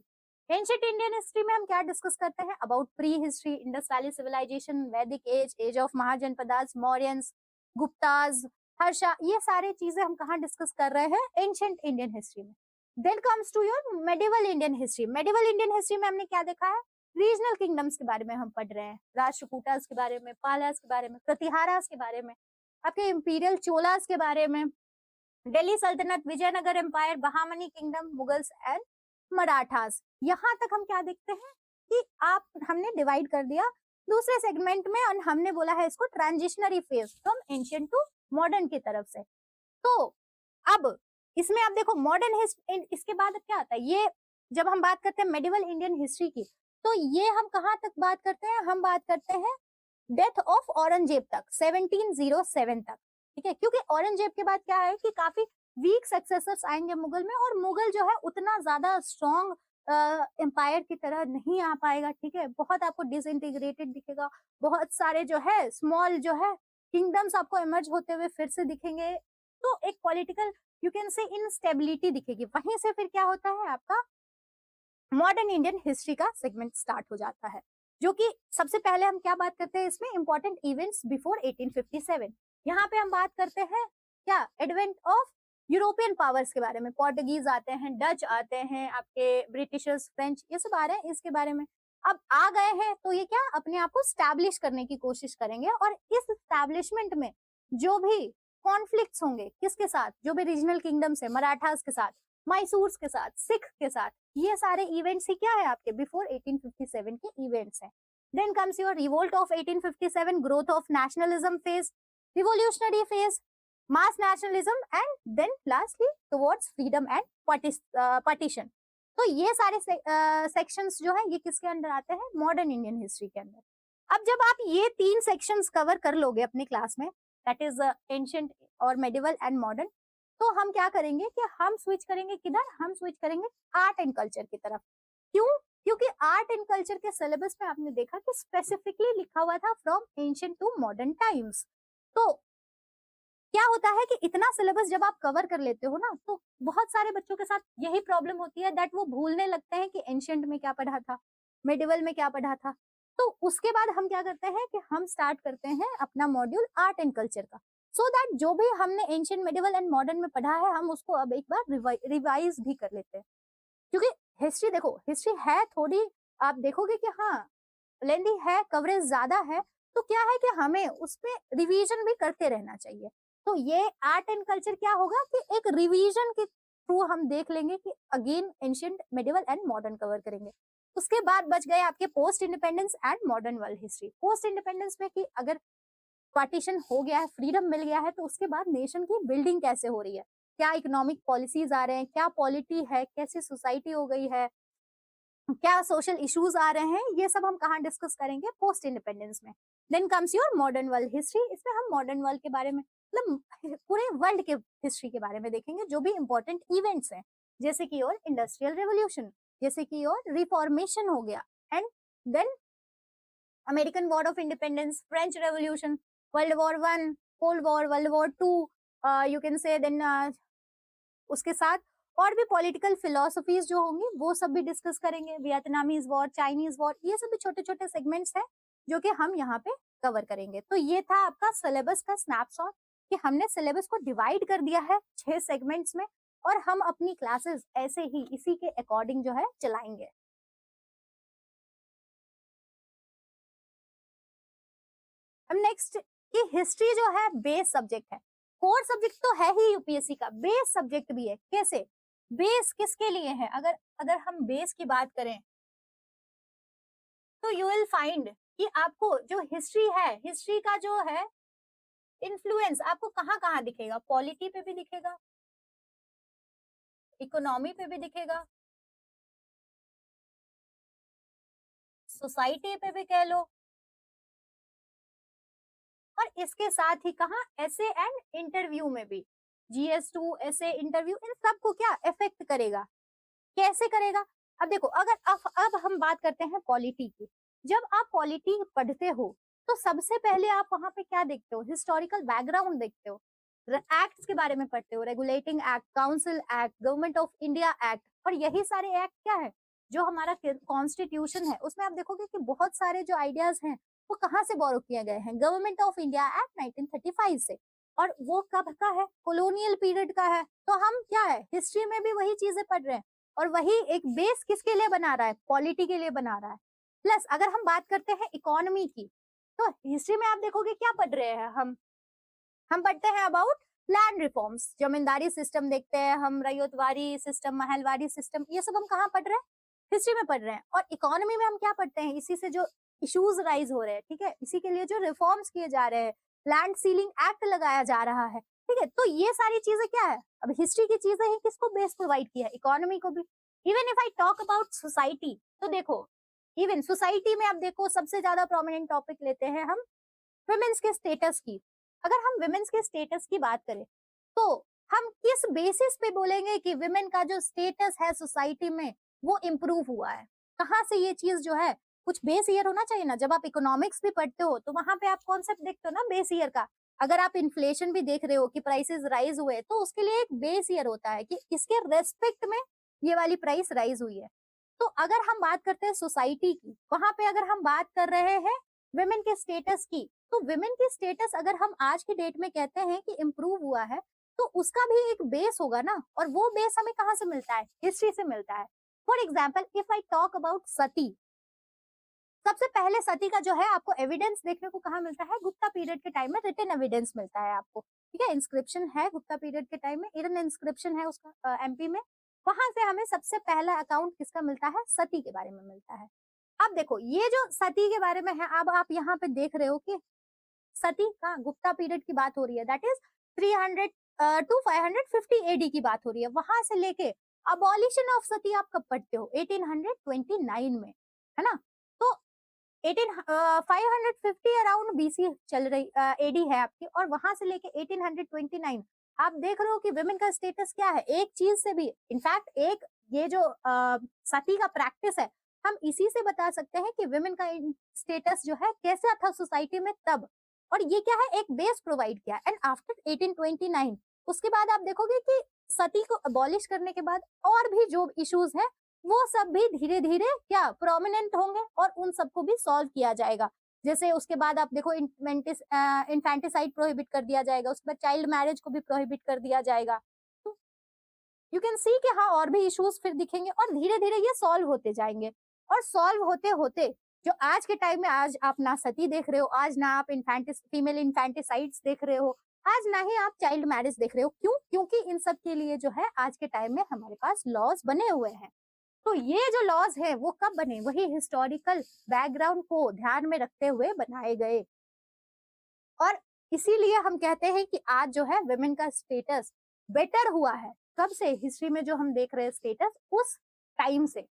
Ancient Indian history में हम क्या डिस्कस करते हैं, about pre history, Indus valley civilisation, Vedic age, age of Mahajanapadas, Mauryans, Guptas, Harsha, ये सारी चीजें हम कहाँ डिस्कस कर रहे हैं, एंशिएंट इंडियन हिस्ट्री में। Then comes to your medieval Indian history. Medieval Indian history में हमने क्या देखा है, रीजनल किंगडम्स के बारे में हम पढ़ रहे हैं, राष्ट्रकूटास के बारे में, पालास के बारे में, प्रतिहारास के बारे में, आपके इंपीरियल चोलास के बारे में, दिल्ली सल्तनत, Vijayanagara empire, Bahmani kingdom, Mughals and Marathas. यहाँ तक हम क्या देखते हैं कि आप हमने डिवाइड कर दिया दूसरे सेगमेंट में और हमने बोला है इसको transitionary phase from ancient to modern की तरफ से। तो अब इसमें आप देखो मॉडर्न हिस्ट्री, इसके बाद क्या आता है, ये जब हम बात करते हैं मेडिवल इंडियन हिस्ट्री की, तो ये हम कहाँ तक बात करते हैं, हम बात करते हैं डेथ ऑफ औरंगजेब तक, 1707 तक। ठीक है, क्योंकि औरंगजेब के बाद क्या है कि काफी वीक सक्सेसर्स आएंगे मुगल में, और मुगल जो है उतना ज्यादा स्ट्रॉन्ग एम्पायर की तरह नहीं आ पाएगा। ठीक है, बहुत आपको डिसइंटीग्रेटेड दिखेगा, बहुत सारे जो है स्मॉल जो है किंगडम्स आपको इमर्ज होते हुए फिर से दिखेंगे। तो एक पॉलिटिकल यू कैन से इनस्टेबिलिटी दिखेगी। वहीं से फिर क्या होता है, आपका मॉडर्न इंडियन हिस्ट्री का सेगमेंट स्टार्ट हो जाता है, जो कि सबसे पहले हम क्या बात करते हैं इसमें, इंपॉर्टेंट इवेंट्स बिफोर 1857। यहाँ पे हम बात करते हैं क्या, एडवेंट ऑफ यूरोपियन पावर्स के बारे में, पोर्टुगीज आते हैं, डच आते हैं, आपके ब्रिटिशर्स, फ्रेंच, ये सब आ रहे हैं इसके बारे में। अब आ गए हैं तो ये क्या अपने आप को स्टैब्लिश करने की कोशिश करेंगे, और इस स्टैब्लिशमेंट में जो भी कॉन्फ्लिक्ट्स होंगे किसके साथ, जो भी रीजनल किंगडम्स है, मराठास के साथ, मैसूर के साथ, सिख के साथ, ये सारे इवेंट्स ही क्या है आपके बिफोर 1857 के इवेंट्स हैं। Then comes your revolt of 1857, growth of nationalism phase, revolutionary phase, mass nationalism and then lastly towards freedom and partition. तो ये सारे सेक्शंस जो है ये किसके अंडर आते हैं, मॉडर्न इंडियन हिस्ट्री के अंदर। अब जब आप ये 3 सेक्शंस कवर कर लोगे अपनी क्लास में, दैट इज एंशिएंट और मेडिवल एंड मॉडर्न, तो हम क्या करेंगे कि हम स्विच करेंगे किधर, हम स्विच करेंगे आर्ट एंड कल्चर की तरफ। क्यों? क्योंकि आर्ट एंड कल्चर के सिलेबस में आपने देखा कि स्पेसिफिकली लिखा हुआ था from ancient to modern times. तो क्या होता है कि इतना सिलेबस जब आप कवर कर लेते हो ना, तो बहुत सारे बच्चों के साथ यही प्रॉब्लम होती है दैट वो भूलने लगते हैं कि एंशिएंट में क्या पढ़ा था, मेडिवल में क्या पढ़ा था। तो उसके बाद हम क्या करते हैं कि हम स्टार्ट करते हैं अपना मॉड्यूल आर्ट एंड कल्चर का, सो दैट जो भी हमने एंशिएंट, मेडिवल एंड मॉडर्न में पढ़ा है हम उसको अब एक बार रिवाइज भी कर लेते हैं। क्योंकि हिस्ट्री देखो, हिस्ट्री है थोड़ी, आप देखोगे कि हाँ लेंदी है, कवरेज ज्यादा है, तो क्या है कि हमें उसमें रिवीजन भी करते रहना चाहिए। तो ये आर्ट एंड कल्चर क्या होगा कि एक रिवीजन के थ्रू हम देख लेंगे कि again ancient, medieval and modern cover करेंगे। उसके बाद बच गए आपके post independence and modern world history. Post independence में कि अगर पार्टीशन हो गया है, फ्रीडम मिल गया है, तो उसके बाद नेशन की बिल्डिंग कैसे हो रही है, क्या इकोनॉमिक पॉलिसीज आ रहे हैं, क्या पॉलिटी है, कैसी सोसाइटी हो गई है, क्या सोशल इश्यूज आ रहे हैं, ये सब हम कहाँ डिस्कस करेंगे, पोस्ट इंडिपेंडेंस में। Then comes your modern world history. इसमें हम मॉडर्न वर्ल्ड के बारे में, मतलब पूरे वर्ल्ड के हिस्ट्री के बारे में देखेंगे, जो भी इंपॉर्टेंट इवेंट्स हैं, जैसे कि योर इंडस्ट्रियल रेवोल्यूशन, जैसे कि योर रिफॉर्मेशन हो गया, and then American war of independence, French revolution, world war 1, cold war, world war 2, you can say. देन उसके साथ और भी पॉलिटिकल फिलोसफीज जो होंगी वो सब भी डिस्कस करेंगे, वियतनामीज वॉर, चाइनीज वॉर, ये सब भी छोटे छोटे सेगमेंट्स हैं जो कि हम यहाँ पे कवर करेंगे। तो ये था आपका सिलेबस का स्नैपशॉट कि हमने सिलेबस को डिवाइड कर दिया है 6 सेगमेंट्स में, और हम अपनी क्लासेस ऐसे ही इसी के अकॉर्डिंग जो है चलाएंगे। अब नेक्स्ट कि हिस्ट्री जो है बेस सब्जेक्ट है, कोर सब्जेक्ट तो है ही यूपीएससी का, बेस सब्जेक्ट भी है। कैसे बेस, किसके लिए है? अगर अगर हम बेस की बात करें तो यू विल फाइंड कि आपको जो हिस्ट्री है, हिस्ट्री का जो है इन्फ्लुएंस आपको कहाँ कहाँ दिखेगा, पॉलिटी पे भी दिखेगा, इकोनॉमी पे भी दिखेगा, सोसाइटी पे भी कह लो, और इसके साथ ही कहा ऐसे एंड इंटरव्यू में भी, GS2 ऐसे इंटरव्यू, इन सबको क्या इफेक्ट करेगा, कैसे करेगा? अब देखो, अगर अब हम बात करते हैं पॉलिटी की। जब आप पॉलिटी पढ़ते हो तो सबसे पहले आप वहां पे क्या देखते हो, हिस्टोरिकल बैकग्राउंड देखते हो, एक्ट्स के बारे में पढ़ते हो, regulating act, council act, government of India act, और यही सारे एक्ट क्या है, जो हमारा कॉन्स्टिट्यूशन है, उसमें आप देखोगे कि बहुत सारे जो आइडियाज हैं वो कहाँ से बोरो किए गए हैं, गवर्नमेंट ऑफ इंडिया एक्ट 1935 से, और वो कब का है, कॉलोनियल पीरियड का है। तो हम क्या है, हिस्ट्री में भी वही चीजें पढ़ रहे हैं, और वही एक बेस किसके लिए बना रहा है, पॉलिटी के लिए बना रहा है। प्लस अगर हम बात करते हैं इकोनॉमी की, तो हिस्ट्री में आप देखोगे क्या पढ़ रहे हैं हम पढ़ते हैं about land reforms, zamindari system देखते हैं हम, रैयतवाड़ी सिस्टम, महलवाड़ी सिस्टम, ये सब हम कहाँ पढ़ रहे हैं, हिस्ट्री में पढ़ रहे हैं। और इकोनॉमी में हम क्या पढ़ते हैं, इसी से जो इश्यूज राइज हो रहे हैं, ठीक है, इसी के लिए जो रिफॉर्म्स किए जा रहे हैं, लैंड सीलिंग एक्ट लगाया जा रहा है, ठीक है। तो ये सारी चीजें क्या है, अब हिस्ट्री की चीजें ही किसको बेस प्रोवाइड किया है, इकोनॉमी को भी। Even if I talk about society, तो देखो इवन सोसाइटी में आप देखो सबसे ज्यादा प्रोमिनेंट टॉपिक लेते हैं हम वुमेन्स के स्टेटस की। अगर हम वुमेन्स के स्टेटस की बात करें तो हम किस बेसिस पे बोलेंगे कि वुमेन का जो स्टेटस है सोसाइटी में वो इम्प्रूव हुआ है, कहाँ से ये चीज जो है, कुछ बेस ईयर होना चाहिए ना। जब आप इकोनॉमिक्स भी पढ़ते हो तो वहां पे आप कॉन्सेप्ट देखते हो ना बेस ईयर का। अगर आप इन्फ्लेशन भी देख रहे हो कि प्राइसेस राइज हुए, तो उसके लिए एक बेस ईयर होता है कि इसके रेस्पेक्ट में ये वाली प्राइस राइज हुई है। तो अगर हम बात करते हैं सोसाइटी की, वहां पे अगर हम बात कर रहे हैं वुमेन के स्टेटस की, तो वुमेन की स्टेटस अगर हम आज की डेट में कहते हैं कि इम्प्रूव हुआ है, तो उसका भी एक बेस होगा ना, और वो बेस हमें कहाँ से मिलता है, हिस्ट्री से मिलता है। For example if I talk about sati, सबसे पहले सती का जो है आपको एविडेंस देखने को कहाँ मिलता है, गुप्ता पीरियड के टाइम में रिटन एविडेंस मिलता है आपको, ठीक है। इंस्क्रिप्शन है गुप्ता पीरियड के टाइम में, इरन इंस्क्रिप्शन है उसका MP में, वहां से हमें सबसे पहला अकाउंट किसका मिलता है, सती के बारे में मिलता है। अब देखो ये जो सती के बारे में है, अब आप यहाँ पे देख रहे हो कि सती का गुप्ता पीरियड की बात हो रही है, दैट इज 300 टू 550 AD की बात हो रही है। वहां से लेके अबॉलिशन ऑफ सती आप कब पढ़ते हो, 1829 में, है ना। तो 550 अराउंड बीसी चल रही एडी है आपकी, और वहां से लेके 1829 आप देख रहे हो कि विमेन का स्टेटस क्या है। एक चीज से भी, इनफैक्ट एक ये जो सती का प्रैक्टिस है, हम इसी से बता सकते हैं कि विमेन का स्टेटस जो है कैसा था सोसाइटी में तब, और ये क्या है, एक बेस प्रोवाइड किया। एंड आफ्टर 1829 उसके बाद आप देखोगे कि सती को अबॉलिश करने के बाद और भी जो इश्यूज है वो सब भी धीरे धीरे क्या प्रोमिनेंट होंगे और उन सबको भी सॉल्व किया जाएगा। जैसे उसके बाद आप देखो इन्फेंटिसाइड प्रोहिबिट कर दिया जाएगा, उसके बाद चाइल्ड मैरिज को भी प्रोहिबिट कर दिया जाएगा। तो यू कैन सी कि हाँ और भी इश्यूज फिर दिखेंगे और धीरे धीरे ये सॉल्व होते जाएंगे। और सॉल्व होते होते जो आज के टाइम में, आज आप ना सती देख रहे हो, आज ना आप फीमेल इन्फेंटिसाइड्स देख रहे हो, आज ना ही आप चाइल्ड मैरिज देख रहे हो। क्यों? क्योंकि इन सब के लिए जो है आज के टाइम में हमारे पास लॉज बने हुए हैं। तो ये जो लॉज है वो कब बने? वही हिस्टोरिकल बैकग्राउंड को ध्यान में रखते हुए बनाए गए। और इसीलिए हम कहते हैं कि आज जो है विमेन का स्टेटस बेटर हुआ है। कब से? हिस्ट्री में जो हम देख रहे हैं स्टेटस, उस टाइम से।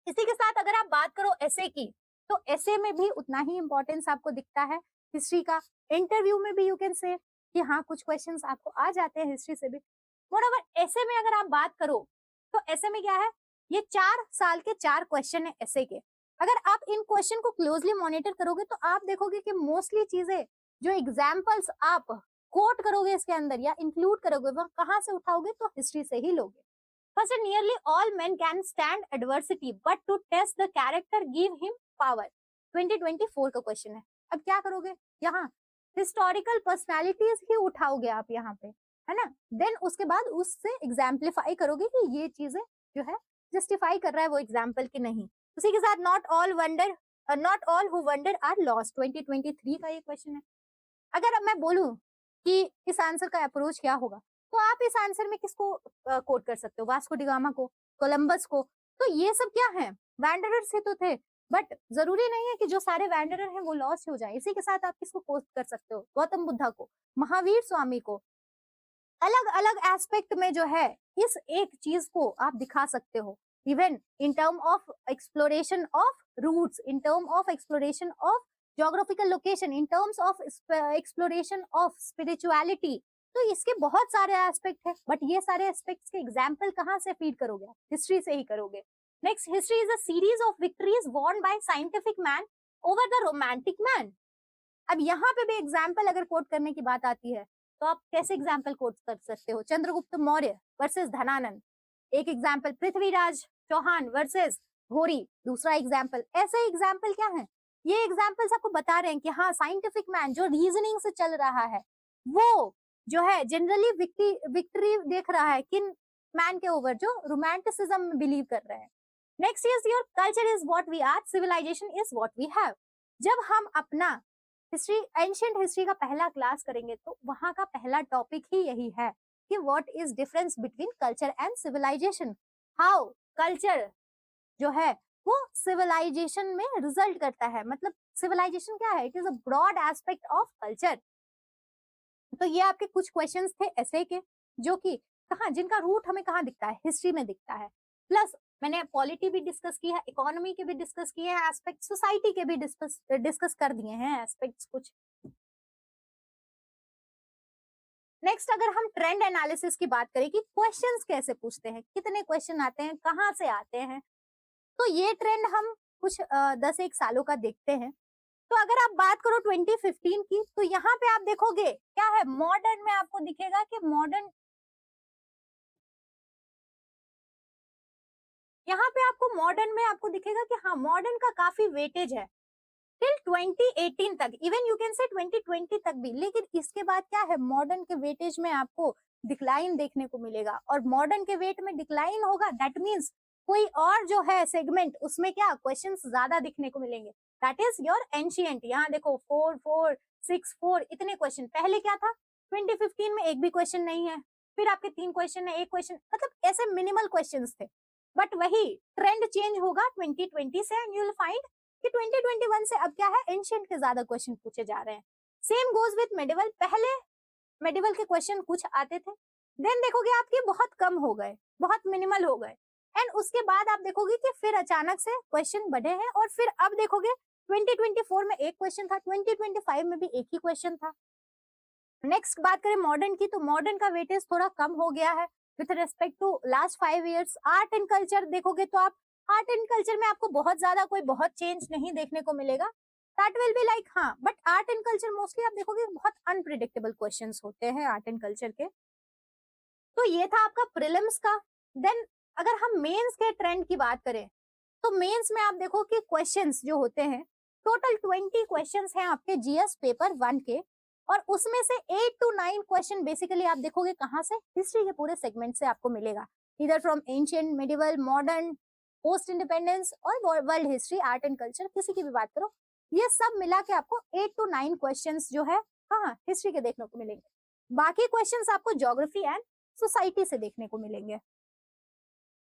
इसी के साथ अगर आप बात करो एसे की, तो एसे में भी उतना ही इंपॉर्टेंस आपको दिखता है हिस्ट्री का। इंटरव्यू में भी यू कैन से कि हाँ कुछ क्वेश्चंस आपको आ जाते हैं हिस्ट्री से भी। मोreover एसे में अगर आप बात करो तो ऐसे में क्या है, ये 4 साल के 4 क्वेश्चन है ऐसे के। अगर आप इन क्वेश्चन को क्लोजली मॉनिटर करोगे तो आप देखोगे कि मोस्टली चीजें जो एग्जाम्पल्स आप कोट करोगे इसके अंदर या इंक्लूड करोगे, वह कहाँ से उठाओगे? तो हिस्ट्री से ही लोगे। First, nearly all men can stand adversity but to test the character give him power। 2024 का क्वेश्चन है। अब क्या करोगे? यहाँ हिस्टोरिकल पर्सनालिटीज ही उठाओगे आप यहाँ पे, है ना। देन उसके बाद उससे एग्जाम्पलीफाई करोगे कि ये चीजें जो है जस्टिफाई कर रहा है वो एग्जाम्पल की नहीं। उसी के साथ not all who wander are lost. 2023 का ये क्वेश्चन है। अगर अब मैं बोलूं कि इस आंसर का अप्रोच क्या होगा, तो आप इस आंसर में किसको कोट कर सकते हो? वास्को डी गामा को, कोलंबस को। तो ये सब क्या है? वैंडरर्स ही तो थे। बट जरूरी नहीं है कि जो सारे वैंडरर हैं वो लॉस्ट हो जाए। इसी के साथ आप किसको कोट कर सकते हो? गौतम बुद्धा को, महावीर स्वामी को। अलग अलग एस्पेक्ट में जो है इस एक चीज को आप दिखा सकते हो। Even in term of exploration of roots, in term of exploration of geographical location, in terms of exploration of spirituality. तो इसके बहुत सारे एस्पेक्ट है, बट ये सारे एस्पेक्ट्स के एग्जाम्पल कहाँ से फीड करोगे? हिस्ट्री से ही करोगे। Next, history is a series of victories won by scientific man over the romantic man. अब यहाँ पे भी एग्जाम्पल अगर कोट करने की बात आती है तो आप कैसे एग्जाम्पल कोट कर सकते हो? चंद्रगुप्त मौर्य वर्सेस धनानंद, एक एग्जाम्पल। पृथ्वीराज चौहान वर्सेस घोरी, दूसरा एग्जाम्पल। ऐसे एग्जाम्पल क्या है? ये एग्जाम्पल्स आपको बता रहे हैं कि हाँ साइंटिफिक मैन जो रीजनिंग से चल रहा है वो जो है जनरली विक्ट्री देख रहा है किन मैन के ओवर? जो रोमांटिसिज्म में बिलीव कर रहे हैं। Next is your culture is what we are, civilization is what we have. जब हम अपना हिस्ट्री, एंशिएंट हिस्ट्री का पहला क्लास करेंगे तो वहां का पहला टॉपिक ही यही है कि what is difference between culture and civilization. How culture जो है वो सिविलाइजेशन में रिजल्ट करता है। मतलब सिविलाइजेशन क्या है? It is a broad aspect of culture. तो ये आपके कुछ क्वेश्चंस थे ऐसे के जो कि कहाँ, जिनका रूट हमें कहाँ दिखता है? हिस्ट्री में दिखता है। प्लस मैंने पॉलिटी भी डिस्कस की है, इकोनॉमी के भी डिस्कस किए हैं एस्पेक्ट, सोसाइटी के भी डिस्कस कर दिए हैं एस्पेक्ट्स कुछ। नेक्स्ट, अगर हम ट्रेंड एनालिसिस की बात करें कि क्वेश्चंस कैसे पूछते हैं, कितने क्वेश्चन आते हैं, कहाँ से आते हैं, तो ये ट्रेंड हम कुछ 10-1 सालों का देखते हैं। तो अगर आप बात करो 2015 की, तो यहाँ पे आप देखोगे क्या है, मॉडर्न में आपको दिखेगा कि मॉडर्न, यहाँ पे आपको मॉडर्न में आपको दिखेगा कि हाँ मॉडर्न का काफी वेटेज है टिल 2018 तक, इवन यू कैन से 2020 तक भी। लेकिन इसके बाद क्या है, मॉडर्न के वेटेज में आपको डिक्लाइन देखने को मिलेगा। और मॉडर्न के वेट में डिक्लाइन होगा, दैट मीन्स कोई और जो है सेगमेंट, उसमें क्या क्वेश्चंस ज्यादा दिखने को मिलेंगे, दैट इज योर एंशिएंट। यहाँ देखो 4 4 6 4 इतने क्वेश्चन। पहले क्या था, 2015 में एक भी क्वेश्चन नहीं है, फिर आपके 3 क्वेश्चन है, 1 क्वेश्चन, मतलब ऐसे मिनिमल क्वेश्चन थे। बट वही ट्रेंड चेंज होगा 2020 से, एंड यू विल फाइंड कि 2021 से अब क्या है, एंशिएंट के ज्यादा क्वेश्चन पूछे जा रहे हैं। Same goes with medieval. पहले मेडिवल के क्वेश्चन कुछ आते थे, देन देखोगे आपके बहुत कम हो गए, बहुत मिनिमल हो गए। एंड उसके बाद आप देखोगे कि फिर अचानक से क्वेश्चन बढ़े हैं और फिर अब देखोगे 2024 में एक क्वेश्चन था, 2025 में भी एक ही क्वेश्चन था। नेक्स्ट बात करें मॉडर्न की, तो मॉडर्न का वेटेज थोड़ा कम हो गया है with respect to last 5 years. Art and culture देखोगे तो आप आर्ट एंड कल्चर में आपको बहुत ज्यादा कोई बहुत चेंज नहीं देखने को मिलेगा, दैट विल बी लाइक हाँ, but art and culture mostly आप देखोगे बहुत अनप्रिडिक्टेबल क्वेश्चंस होते हैं आर्ट एंड कल्चर के। तो ये था आपका प्रीलिम्स का। देन अगर हम मेंस के ट्रेंड की बात करें तो मेंस में आप देखो कि क्वेश्चंस जो होते हैं टोटल 20 क्वेश्चंस हैं आपके जीएस पेपर 1 के, और उसमें से 8 to 9 क्वेश्चन बेसिकली आप देखोगे कहाँ से, हिस्ट्री के पूरे सेगमेंट से आपको मिलेगा, इधर from ancient, medieval, modern, post independence और world history, art and culture, किसी की भी बात करो, ये सब मिला के आपको 8 to 9 क्वेश्चंस जो है हाँ हिस्ट्री के देखने को मिलेंगे। बाकी क्वेश्चंस आपको ज्योग्राफी एंड सोसाइटी से देखने को मिलेंगे।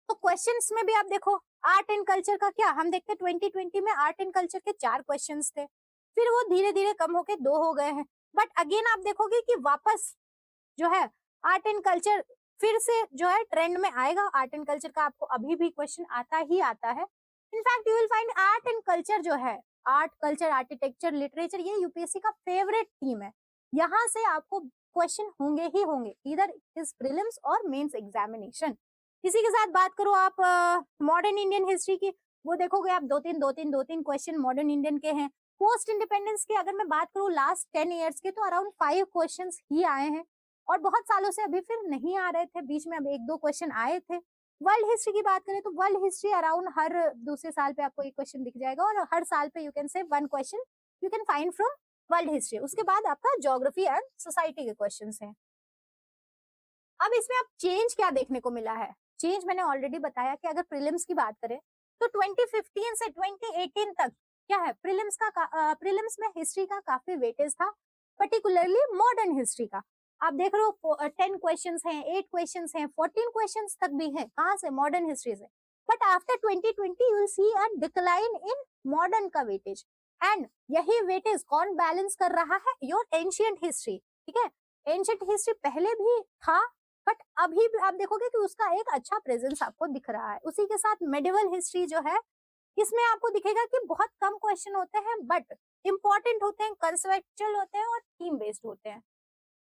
तो क्वेश्चंस में भी आप देखो आर्ट एंड कल्चर का क्या हम देखते हैं 2020 में आर्ट एंड कल्चर के 4 क्वेश्चंस थे, फिर वो धीरे धीरे कम होके 2 हो गए हैं, बट अगेन आप देखोगे कि वापस जो है आर्ट एंड कल्चर फिर से जो है ट्रेंड में आएगा। आर्ट एंड कल्चर का आपको अभी भी क्वेश्चन आता ही आता है। In fact you will find art and culture जो है, आर्ट कल्चर आर्किटेक्चर लिटरेचर, ये यूपीएससी का फेवरेट थीम है। यहाँ से आपको क्वेश्चन होंगे ही होंगे, इधर इज प्रीलिम्स और मेंस एग्जामिनेशन। इसी के साथ बात करो आप मॉडर्न इंडियन हिस्ट्री की, वो देखोगे आप दो तीन क्वेश्चन मॉडर्न इंडियन के हैं। पोस्ट इंडिपेंडेंस की अगर मैं बात करूँ लास्ट 10 इयर्स के, तो अराउंड 5 क्वेश्चंस ही आए हैं, और बहुत सालों से अभी फिर नहीं आ रहे थे, बीच में अब 1-2 क्वेश्चन आए थे। वर्ल्ड हिस्ट्री की बात करें तो वर्ल्ड हिस्ट्री अराउंड हर दूसरे साल पे आपको एक क्वेश्चन दिख जाएगा, और हर साल पे यू कैन से 1 question you can find from world history. उसके बाद आपका ज्योग्राफी एंड सोसाइटी के क्वेश्चंस हैं। अब इसमें आप चेंज क्या देखने को मिला है, चेंज मैंने ऑलरेडी बताया कि अगर प्रीलिम्स की बात करें तो 2015 से 2018 तक क्या है, प्रीलिम्स में हिस्ट्री का काफी वेटेज था, पर्टिकुलरली मॉडर्न हिस्ट्री का। आप देख रहे हो 10 क्वेश्चंस हैं, 8 क्वेश्चंस हैं, 14 क्वेश्चंस तक भी हैं, कहाँ से, मॉडर्न हिस्ट्री से। But after 2020 you will see a decline in modern का वेटेज, एंड यही वेटेज कौन बैलेंस कर रहा है, योर एंशिएंट हिस्ट्री। ठीक है, एंशिएंट हिस्ट्री पहले भी था, बट अभी भी आप देखोगे कि उसका एक अच्छा प्रेजेंस आपको दिख रहा है। उसी के साथ मेडिवल हिस्ट्री जो है, इसमें आपको दिखेगा कि बहुत कम क्वेश्चन होते हैं, बट इंपॉर्टेंट होते हैं, कंसेप्चुअल होते हैं और थीम बेस्ड होते हैं।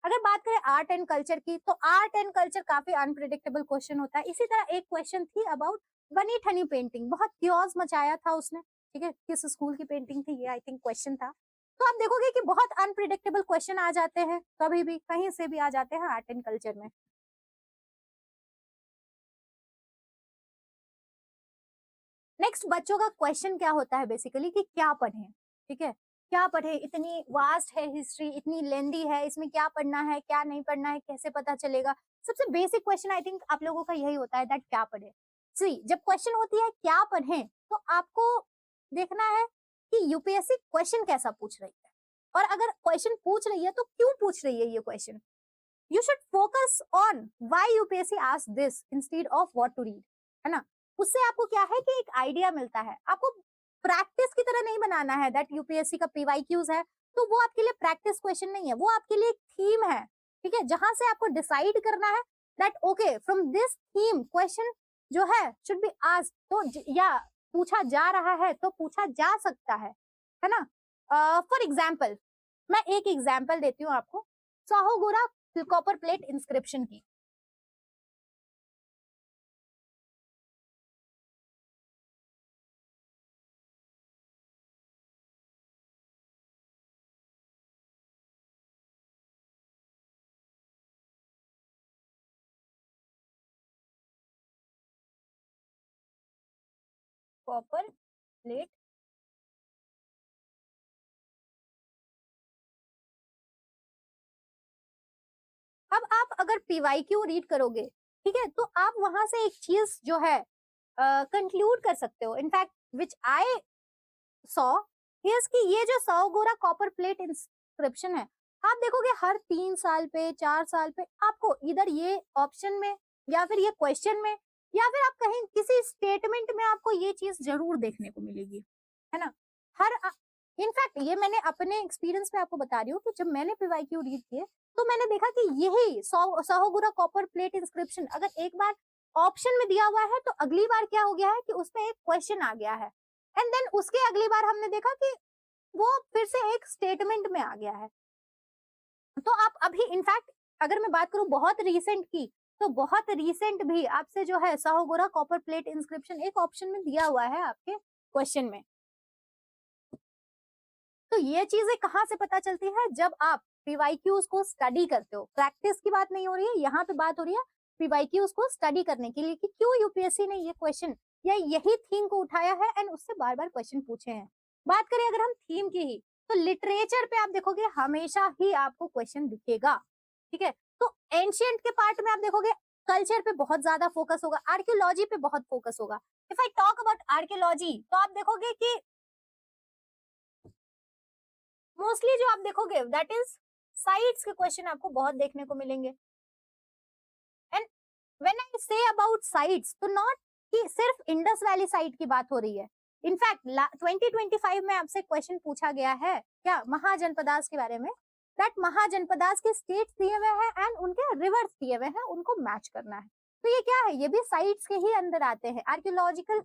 अगर बात करें आर्ट एंड कल्चर की, तो आर्ट एंड कल्चर काफी अनप्रिडिक्टेबल क्वेश्चन होता है। इसी तरह एक क्वेश्चन थी अबाउट बनी ठनी पेंटिंग, बहुत क्योस मचाया था उसने, ठीक है, किस स्कूल की पेंटिंग थी ये आई थिंक क्वेश्चन था। तो आप देखोगे कि बहुत अनप्रिडिक्टेबल क्वेश्चन आ जाते हैं, कभी भी कहीं से भी आ जाते हैं आर्ट एंड कल्चर में। नेक्स्ट बच्चों का क्वेश्चन क्या होता है बेसिकली कि क्या पढ़ें, ठीक है, क्या पढ़े, इतनी वास्ट है हिस्ट्री, इतनी लेंदी है, इसमें क्या पढ़ना है क्या नहीं पढ़ना है, कैसे पता चलेगा। सबसे बेसिक क्वेश्चन आई थिंक आप लोगों का यही होता है दैट क्या पढ़े। सी जब क्वेश्चन होती है क्या पढ़ें, तो आपको देखना है कि यूपीएससी क्वेश्चन कैसा पूछ रही है, और अगर क्वेश्चन पूछ रही है तो क्यों पूछ रही है ये question. You should focus on why UPSC asked this instead of what to read, है ना। उससे आपको क्या है कि एक आइडिया मिलता है, आपको प्रैक्टिस की तरह नहीं बनाना है दैट यूपीएससी का पीवाईक्यूज है तो वो आपके लिए प्रैक्टिस क्वेश्चन नहीं है, वो आपके लिए एक थीम है, ठीक है, जहां से आपको डिसाइड करना है that okay from this theme question जो है शुड बी आस्क्ड, तो या पूछा जा रहा है तो पूछा जा सकता है ना। फॉर एग्जाम्पल मैं एक एग्जाम्पल देती हूँ आपको, साहोगोरा कॉपर प्लेट इंस्क्रिप्शन की। कॉपर प्लेट अब आप अगर पीवाईक्यू रीड करोगे, ठीक है, तो आप वहां से एक चीज जो है कंक्लूड कर सकते हो, in fact which I saw is कि ये जो साओगोरा कॉपर प्लेट इंस्क्रिप्शन है, आप देखोगे हर 3 साल पे 4 साल पे आपको इधर ये ऑप्शन में या फिर ये क्वेश्चन में या फिर आप कहीं किसी स्टेटमेंट में आपको ये चीज जरूर देखने को मिलेगी, है ना। हर इनफैक्ट ये मैंने अपने एक्सपीरियंस में आपको बता रही हूँ कि जब मैंने पीवाईक्यू रीड किए तो मैंने देखा कि यही साहोगोरा कॉपर प्लेट इंस्क्रिप्शन अगर एक बार ऑप्शन में दिया हुआ है तो अगली बार क्या हो गया है कि उसमें एक क्वेश्चन आ गया है, एंड देन उसके अगली बार हमने देखा कि वो फिर से एक स्टेटमेंट में आ गया है। तो आप अभी इनफैक्ट अगर मैं बात करूं बहुत रीसेंट की, तो बहुत रीसेंट भी आपसे जो है साहोगोरा कॉपर प्लेट इंस्क्रिप्शन एक ऑप्शन में दिया हुआ है आपके क्वेश्चन में। तो ये चीजें कहाँ से पता चलती है, जब आप पीवाईक्यूज को स्टडी करते हो। प्रैक्टिस की बात नहीं हो रही है यहाँ पे, बात हो रही है पीवाईक्यूज को स्टडी करने के लिए कि क्यों यूपीएससी ने ये क्वेश्चन या यही थीम को उठाया है एंड उससे बार बार क्वेश्चन पूछे हैं। बात करें अगर हम थीम की ही, तो लिटरेचर पे आप देखोगे हमेशा ही आपको क्वेश्चन दिखेगा, ठीक है। तो एंशियंट के पार्ट में आप देखोगे कल्चर पे बहुत ज्यादा फोकस होगा, आर्कियोलॉजी पे बहुत फोकस होगा। If I talk about archaeology तो आप देखोगे कि मोस्टली जो आप देखोगे दैट इज साइट्स के क्वेश्चन आपको बहुत देखने को मिलेंगे। And when I say about sites तो नॉट कि सिर्फ इंडस वैली साइट की बात हो रही है। इनफैक्ट 2025 में आपसे क्वेश्चन पूछा गया है क्या महाजनपदास के बारे में, दैट महाजनपदास के स्टेट्स दिए हुए हैं एंड उनके रिवर्स दिए हुए हैं, उनको मैच करना है। तो ये क्या है, ये भी साइट्स के ही अंदर आते हैं, आर्कियोलॉजिकल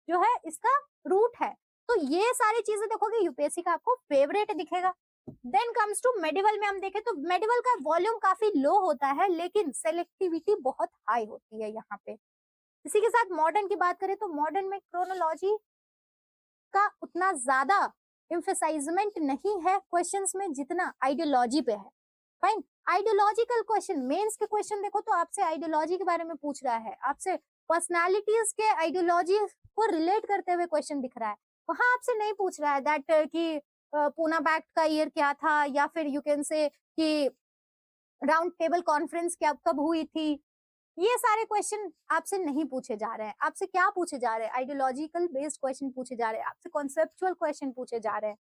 जो है इसका रूट है। तो ये सारी चीजें देखोगे यूपीएससी का आपको फेवरेट दिखेगा। देन कम्स टू मेडिवल में हम देखें तो मेडिवल का वॉल्यूम काफी लो होता है लेकिन सेलेक्टिविटी बहुत हाई होती है यहाँ पे। इसी के साथ मॉडर्न की बात करें तो मॉडर्न में क्रोनोलॉजी का उतना ज्यादा एम्फेसाइजमेंट नहीं है क्वेश्चंस में जितना आइडियोलॉजी पे है। फाइन, आइडियोलॉजिकल क्वेश्चन, मेंस के क्वेश्चन देखो तो आपसे आइडियोलॉजी के बारे में पूछ रहा है, आपसे पर्सनालिटीज के आइडियोलॉजी को रिलेट करते हुए क्वेश्चन दिख रहा है। वहां आपसे नहीं पूछ रहा है दैट कि पूना पैक्ट का ईयर क्या था, या फिर यू कैन से कि राउंड टेबल कॉन्फ्रेंस क्या कब हुई थी। ये सारे क्वेश्चन आपसे नहीं पूछे जा रहे हैं। आपसे क्या पूछे जा रहे हैं, आइडियोलॉजिकल बेस्ड क्वेश्चन पूछे जा रहे हैं, आपसे कॉन्सेप्चुअल क्वेश्चन पूछे जा रहे हैं।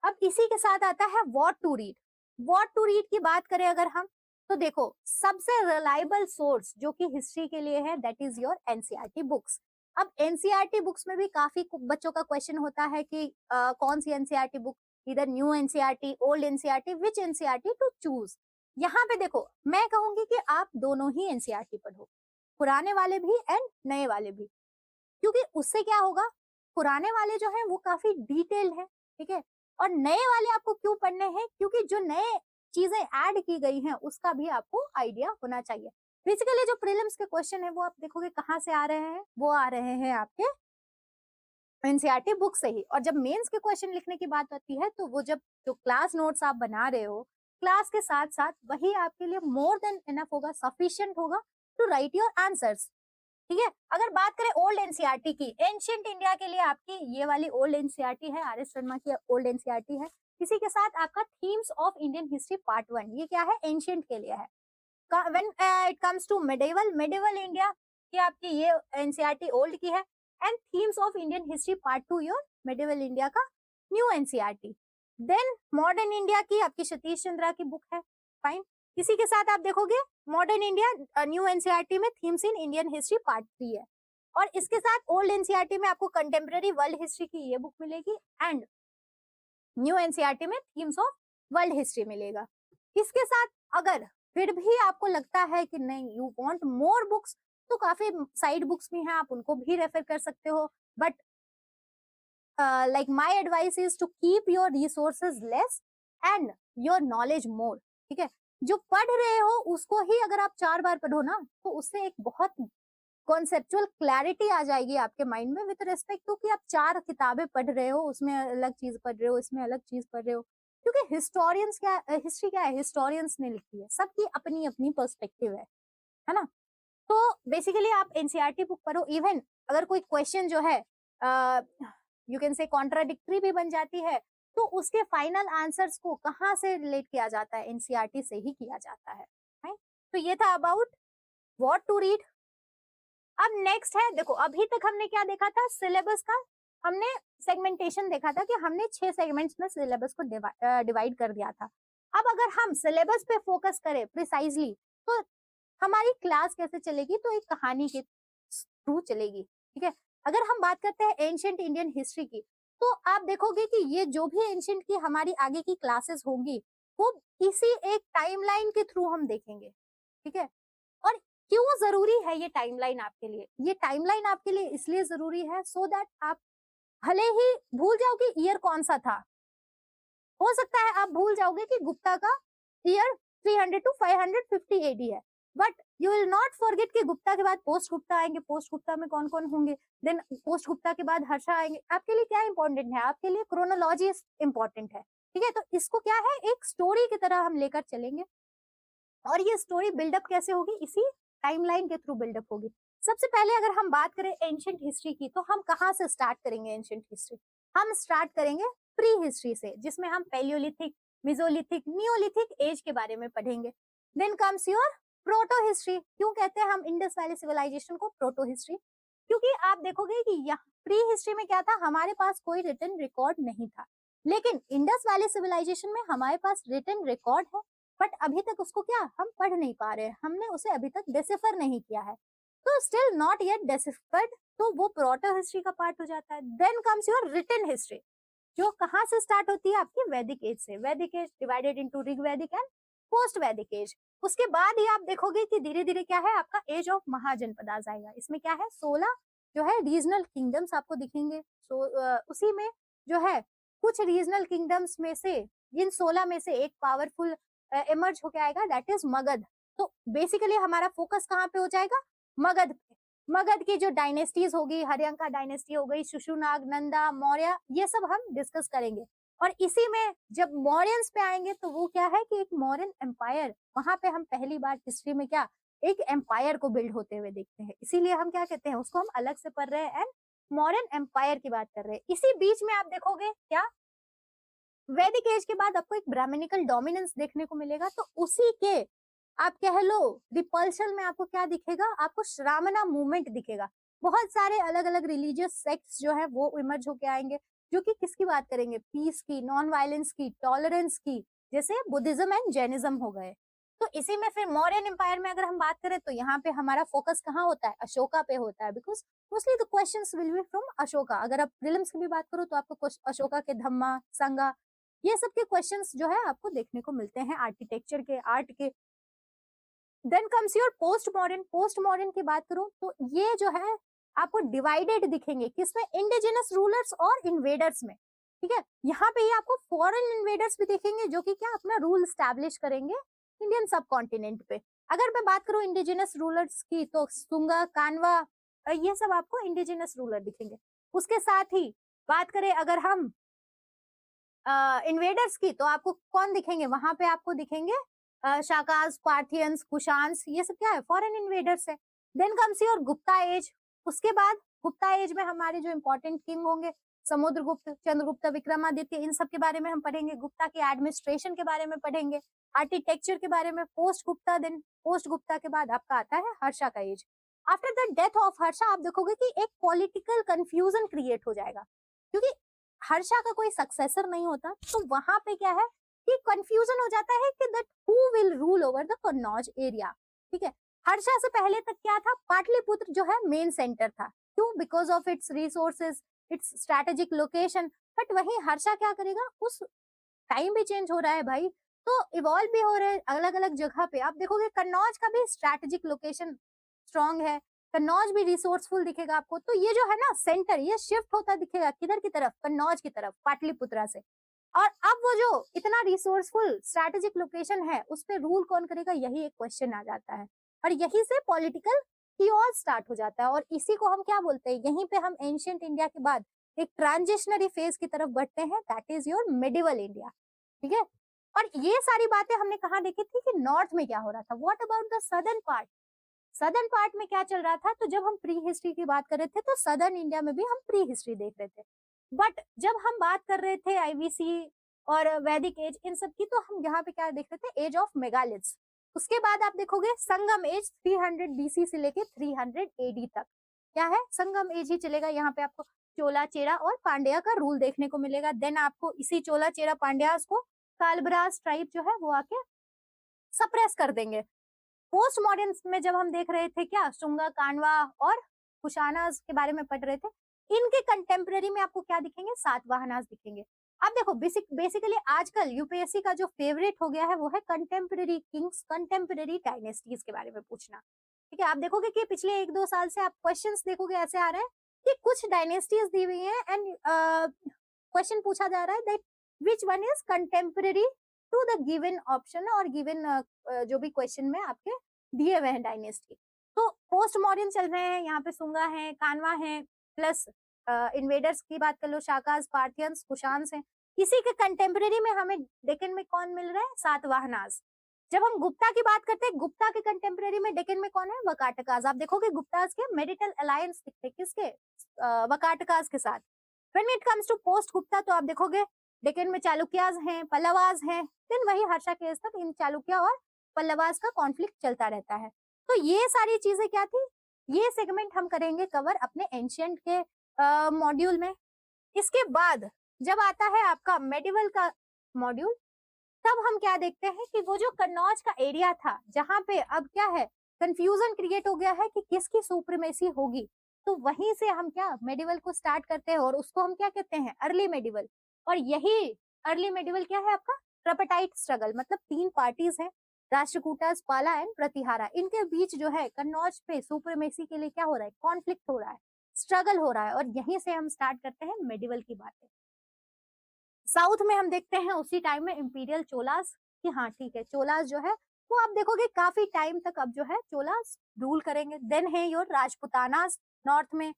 अब इसी के साथ आता है what to read. What to read की बात करें अगर हम, तो देखो सबसे रिलायबल सोर्स जो कि हिस्ट्री के लिए है that is your NCERT books. अब एनसीईआरटी बुक्स में भी काफी बच्चों का क्वेश्चन होता है कि कौन सी एनसीईआरटी बुक, इधर new NCERT, old NCERT, which NCERT to choose. यहाँ पे देखो मैं कहूंगी कि आप दोनों ही एनसीईआरटी पढ़ो, पुराने वाले भी एंड नए वाले भी, क्योंकि उससे क्या होगा, पुराने वाले जो है वो काफी डिटेल्ड है, ठीक है, और नए वाले आपको क्यों पढ़ने हैं, क्योंकि जो नए चीजें ऐड की गई हैं उसका भी आपको आइडिया होना चाहिए। बेसिकली जो प्रीलिम्स के क्वेश्चन है वो आप देखोगे कहाँ से आ रहे हैं, वो आ रहे हैं आपके एनसीईआरटी बुक से ही। और जब मेंस के क्वेश्चन लिखने की बात आती है तो वो जब जो क्लास नोट्स आप बना रहे हो क्लास के साथ साथ, वही आपके लिए मोर देन इनफ होगा, सफिशिएंट होगा टू राइट योर आंसर्स, ठीक है। अगर बात करें ओल्ड एनसीईआरटी की, एंशिएंट इंडिया के लिए आपकी ये वाली ओल्ड एनसीईआरटी है, आर एस शर्मा की ओल्ड एनसीईआरटी है। इसी के साथ आपका themes of Indian history part 1, ये क्या है, एंशिएंट के लिए है। When it comes to medieval, medieval India की आपकी ये एनसीईआरटी ओल्ड की है, and themes of Indian history part 2 your medieval India का new NCERT. Then modern India की आपकी सतीश चंद्रा की बुक है, फाइन। इसी के साथ आप देखोगे मॉडर्न इंडिया न्यू एनसीईआरटी में themes in Indian history part 3 है, और इसके साथ ओल्ड एनसीईआरटी में आपको कंटेम्प्रेरी वर्ल्ड हिस्ट्री की ये बुक मिलेगी एंड न्यू एनसीईआरटी में थीम्स ऑफ वर्ल्ड हिस्ट्री मिलेगा। इसके साथ अगर फिर भी आपको लगता है कि नहीं यू वांट मोर बुक्स, तो काफी साइड बुक्स भी हैं, आप उनको भी रेफर कर सकते हो, but like my advice is to keep your resources less and your knowledge more, ठीक है। जो पढ़ रहे हो उसको ही अगर आप 4 बार पढ़ो ना तो उससे एक बहुत कॉन्सेप्चुअल क्लैरिटी आ जाएगी आपके माइंड में, विद रिस्पेक्ट टू कि आप 4 किताबें पढ़ रहे हो, उसमें अलग चीज पढ़ रहे हो, इसमें अलग चीज पढ़ रहे हो। क्योंकि हिस्टोरियंस क्या, हिस्ट्री क्या है, हिस्टोरियंस ने लिखी है, सबकी अपनी अपनी पर्सपेक्टिव है ना। तो बेसिकली आप एनसीईआरटी बुक पढ़ो, इवन अगर कोई क्वेश्चन जो है यू कैन से कॉन्ट्राडिक्टरी भी बन जाती है तो उसके फाइनल आंसर्स को कहाँ से रिलेट किया जाता है, एनसीईआरटी से ही किया जाता है, right? तो ये था अबाउट व्हाट टू रीड। अब नेक्स्ट है, देखो अभी तक हमने क्या देखा था, सिलेबस का हमने सेगमेंटेशन देखा था कि हमने 6 सेगमेंट्स में सिलेबस को डिवाइड कर दिया था। अब अगर हम सिलेबस पे फोकस करें प्रिसाइजली तो हमारी क्लास कैसे चलेगी, तो एक कहानी के थ्रू चलेगी, ठीक है। अगर हम बात करते हैं एंशिएंट इंडियन हिस्ट्री की, तो आप देखोगे कि ये जो भी एंशिएंट की हमारी आगे की क्लासेस होंगी वो इसी एक टाइमलाइन के थ्रू हम देखेंगे, ठीक है। और क्यों जरूरी है ये टाइमलाइन आपके लिए? ये टाइमलाइन आपके लिए इसलिए जरूरी है सो दैट आप भले ही भूल जाओ कि ईयर कौन सा था, हो सकता है आप भूल जाओगे कि गुप्ता का ईयर 300 टू 550 एडी है, but you will not forget कि गुप्ता के बाद पोस्ट गुप्ता आएंगे, पोस्ट गुप्ता में कौन कौन होंगे, देन पोस्ट गुप्ता के बाद हर्षा आएंगे। आपके लिए क्या इंपॉर्टेंट है? आपके लिए क्रोनोलॉजी इंपॉर्टेंट है, ठीक है। तो इसको क्या है, एक स्टोरी की तरह हम लेकर चलेंगे और ये स्टोरी बिल्डअप कैसे होगी? इसी टाइमलाइन के थ्रू बिल्डअप होगी। सबसे पहले अगर हम बात करें एंशिएंट हिस्ट्री की, तो हम कहाँ से स्टार्ट करेंगे एंशिएंट हिस्ट्री? हम स्टार्ट करेंगे प्री हिस्ट्री से, जिसमें हम पैलियोलिथिक, मेसोलिथिक, नियोलिथिक एज के बारे में पढ़ेंगे। Then comes your proto history. क्यों कहते हैं हम इंडस वैली सिविलाइजेशन को प्रोटो हिस्ट्री? क्योंकि आप देखोगे कि यहाँ प्री हिस्ट्री में क्या था, हमारे पास कोई रिटन रिकॉर्ड नहीं था, लेकिन इंडस वैली सिविलाइजेशन में हमारे पास रिटन रिकॉर्ड है, बट अभी तक उसको क्या हम पढ़ नहीं पा रहे हैं, हमने उसे अभी तक डिसिफर नहीं किया है, तो स्टिल नॉट येट डिसिफर्ड, तो वो प्रोटो हिस्ट्री का पार्ट हो जाता है। Then comes your written history, जो कहाँ से स्टार्ट होती है? आपकी वैदिक एज से। Vedic age divided into Rigvedic and post Vedic age. उसके बाद ही आप देखोगे कि धीरे धीरे क्या है, आपका एज ऑफ महाजनपद आ जाएगा। इसमें क्या है, 16 जो है रीजनल किंगडम्स आपको दिखेंगे। उसी में जो है कुछ रीजनल किंगडम्स में से, इन 16 में से एक पावरफुल इमर्ज होके आएगा, दैट इज मगध। तो बेसिकली हमारा फोकस कहाँ पे हो जाएगा? मगध पे। मगध की जो डायनेस्टीज होगी, हर्यंका डायनेस्टी हो गई, शुशुनाग, नंदा, मौर्य, ये सब हम डिस्कस करेंगे। और इसी में जब मौर्यंस पे आएंगे तो वो क्या है कि एक मौर्यन एम्पायर, वहां पे हम पहली बार हिस्ट्री में क्या एक एम्पायर को बिल्ड होते हुए देखते हैं, इसीलिए हम क्या कहते हैं, उसको हम अलग से पढ़ रहे हैं एंड मौर्यन एम्पायर की बात कर रहे हैं। इसी बीच में आप देखोगे क्या, वैदिक एज के बाद आपको एक ब्राह्मणिकल डोमिनेंस देखने को मिलेगा, तो उसी के आप कह लो रिपल्शन में आपको क्या दिखेगा, आपको श्रामणा मूवमेंट दिखेगा। बहुत सारे अलग अलग रिलीजियस सेक्ट्स जो है वो इमर्ज होके आएंगे, जो कि किसकी बात करेंगे? पीस की, नॉन वायलेंस की, टॉलरेंस की, जैसे बुद्धिज्म एंड जैनिज्म हो गए। तो इसी में फिर मौर्यन एम्पायर में अगर हम बात करें तो यहाँ पे हमारा फोकस कहाँ होता है? अशोका पे होता है, because mostly the questions will be from Ashoka. अगर आप प्रीलिम्स की भी बात करो तो आपको अशोका के धम्मा, संगा, ये सब के क्वेश्चंस जो है आपको देखने को मिलते हैं, आर्किटेक्चर के, आर्ट के। Then comes your post modern. Post modern की बात करूं तो ये जो है आपको डिवाइडेड दिखेंगे, किसमें? इंडिजिनस रूलर्स और इन्वेडर्स में, ठीक है। यहाँ पे ही आपको फॉरेन इन्वेडर्स भी दिखेंगे, जो कि क्या अपना रूल स्टैब्लिश करेंगे इंडियन सब कॉन्टिनेंट पे। अगर मैं बात करूं इंडिजिनस रूलर्स की तो सुंगा, कानवा, ये सब आपको इंडिजिनस रूलर दिखेंगे। उसके साथ ही बात करें अगर हम इन्वेडर्स की, तो आपको कौन दिखेंगे? वहां पे आपको दिखेंगे शाकास, पार्थियंस, कुशांस, ये सब क्या है? फॉरेन इन्वेडर्स है। Then comes your Gupta age. उसके बाद गुप्ता एज में हमारे जो इंपॉर्टेंट किंग होंगे, समुद्रगुप्त, चंद्रगुप्त, विक्रमादित्य, इन सब के बारे में हम पढ़ेंगे। गुप्ता की एडमिनिस्ट्रेशन के बारे में पढ़ेंगे, आर्किटेक्चर के बारे में। Post Gupta, then post Gupta के बाद आपका आता है हर्षा का age. After the death of Harsha आप देखोगे कि एक पॉलिटिकल कंफ्यूजन क्रिएट हो जाएगा, क्योंकि हर्षा का कोई सक्सेसर नहीं होता, तो वहां पे क्या है कि कंफ्यूजन हो जाता है कि that who will rule over the Kannauj area, ठीक है। हर्षा से पहले तक क्या था? पाटलिपुत्र जो है मेन सेंटर था। क्यों? Because of its resources, it's strategic location. But वही हर्षा क्या करेगा, उस टाइम भी चेंज हो रहा है भाई, तो इवॉल्व भी हो रहे हैं अलग अलग जगह पे। आप देखोगे कन्नौज का भी स्ट्रेटेजिक लोकेशन स्ट्रॉन्ग है, कन्नौज भी रिसोर्सफुल दिखेगा आपको। तो ये जो है ना सेंटर, ये शिफ्ट होता दिखेगा किधर की तरफ? कन्नौज की तरफ, पाटलिपुत्रा से। और अब वो जो इतना रिसोर्सफुल स्ट्रेटेजिक लोकेशन है, उस पर रूल कौन करेगा, यही एक क्वेश्चन आ जाता है। और यही से पॉलिटिकल कियोस स्टार्ट हो जाता है, और इसी को हम क्या बोलते हैं? यहीं पे हम एंशिएंट इंडिया के बाद एक ट्रांजिशनरी फेज की तरफ बढ़ते हैं, that is your medieval India, ठीक है। और ये सारी बातें हमने कहाँ देखी थी कि नॉर्थ में क्या हो रहा था। What about the southern part? Southern part में क्या चल रहा था? तो जब हम प्री हिस्ट्री की बात कर रहे थे तो सदर्न इंडिया में भी हम प्री हिस्ट्री देख रहे थे, बट जब हम बात कर रहे थे आईवीसी और वैदिक एज इन सब की, तो हम यहाँ पे क्या देख रहे थे? Age of megaliths. उसके बाद आप देखोगे संगम एज 300 बीसी से लेके 300 एडी तक क्या है? संगम एज ही चलेगा। यहाँ पे आपको चोला, चेरा और पांड्या का रूल देखने को मिलेगा। देन आपको इसी चोला, चेरा, पांड्या को कालबरास ट्राइब जो है वो आके सप्रेस कर देंगे। पोस्ट मॉडर्न में जब हम देख रहे थे क्या, शुंगा, कानवा और कुशानास के बारे में पढ़ रहे थे, इनके कंटेम्पररी में आपको क्या दिखेंगे, सातवाहनास दिखेंगे। अब देखो बेसिकली आजकल यूपीएससी का जो फेवरेट हो गया है वो है कंटेम्पररी किंग्स, कंटेम्पररी डायनेस्टीज के बारे में पूछना। ठीक है, आप देखोगे कि पिछले 1-2 साल से आप क्वेश्चंस देखोगे ऐसे आ रहे हैं कि कुछ डायनेस्टीज दी हुई है एंड क्वेश्चन पूछा जा रहा है that which one is contemporary to the given option और गिवन जो भी क्वेश्चन में आपके दिए हुए हैं डायनेस्टी। तो पोस्ट मॉडर्न चल रहे हैं, यहाँ पे सुंगा है, कानवा है, प्लस इन्वेडर्स की बात कर लो, शाकाज, पार्थियंस, कुशान्स हैं। इसी के कंटेम्पररी में हमें डेक्कन में कौन मिल रहा है, सातवाहनास। जब हम गुप्ता की बात करते हैं, गुप्ता के कंटेम्पररी में डेक्कन में कौन है, वकाटकाज। आप देखोगे गुप्ताज के मेरिटल अलायंस दिखते किसके, वकाटकाज के साथ। When it comes to post Gupta तो आप देखोगे डेक्कन में चालुक्याज हैं, पल्लवाज हैं, फिर वही हर्षा केस तक इन चालुक्य और पल्लवाज का कॉन्फ्लिक्ट चलता रहता है। तो ये सारी चीजें क्या थी, ये सेगमेंट हम करेंगे कवर अपने एंशियंट के मॉड्यूल में। इसके बाद जब आता है आपका मेडिवल का मॉड्यूल, तब हम क्या देखते हैं कि वो जो कन्नौज का एरिया था जहां पे अब क्या है, कंफ्यूजन क्रिएट हो गया है कि किसकी सुप्रीमेसी होगी, तो वहीं से हम क्या मेडिवल को स्टार्ट करते हैं और उसको हम क्या कहते हैं, अर्ली मेडिवल। और यही अर्ली मेडिवल क्या है आपका, ट्रिपाटाइट स्ट्रगल, मतलब 3 पार्टीज हैं, राष्ट्रकूटास, पाला एंड प्रतिहारा। इनके बीच जो है कन्नौज पे सुप्रीमेसी के लिए क्या हो रहा है, कॉन्फ्लिक्ट हो रहा है, स्ट्रगल हो रहा है, और यहीं से हम स्टार्ट करते हैं मेडिवल की बातें। साउथ में हम देखते हैं उसी टाइम में इंपीरियल चोलास कि हाँ ठीक है, चोलास जो है वो आप देखोगे काफी टाइम तक अब जो है चोलास रूल करेंगे। देन है योर राजपुतानास नॉर्थ में,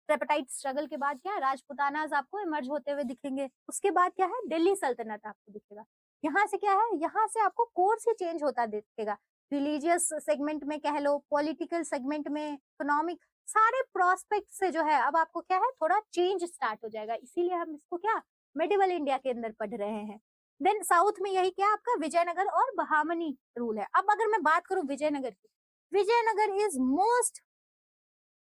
ट्रिपाटाइट स्ट्रगल के बाद क्या राजपुतानास आपको इमर्ज होते हुए दिखेंगे। उसके बाद क्या है, दिल्ली सल्तनत आपको दिखेगा। यहाँ से क्या है, यहाँ से आपको कोर्स ही चेंज होता दिखेगा, रिलीजियस सेगमेंट में कह लो, पॉलिटिकल सेगमेंट में, इकोनॉमिक, सारे प्रोस्पेक्ट से जो है अब आपको क्या है, थोड़ा चेंज स्टार्ट हो जाएगा। इसीलिए हम इसको क्या मेडिवल इंडिया के अंदर पढ़ रहे हैं। देन साउथ में यही क्या आपका विजयनगर और बहामनी रूल है। अब अगर मैं बात करूं विजयनगर की, Vijayanagar is most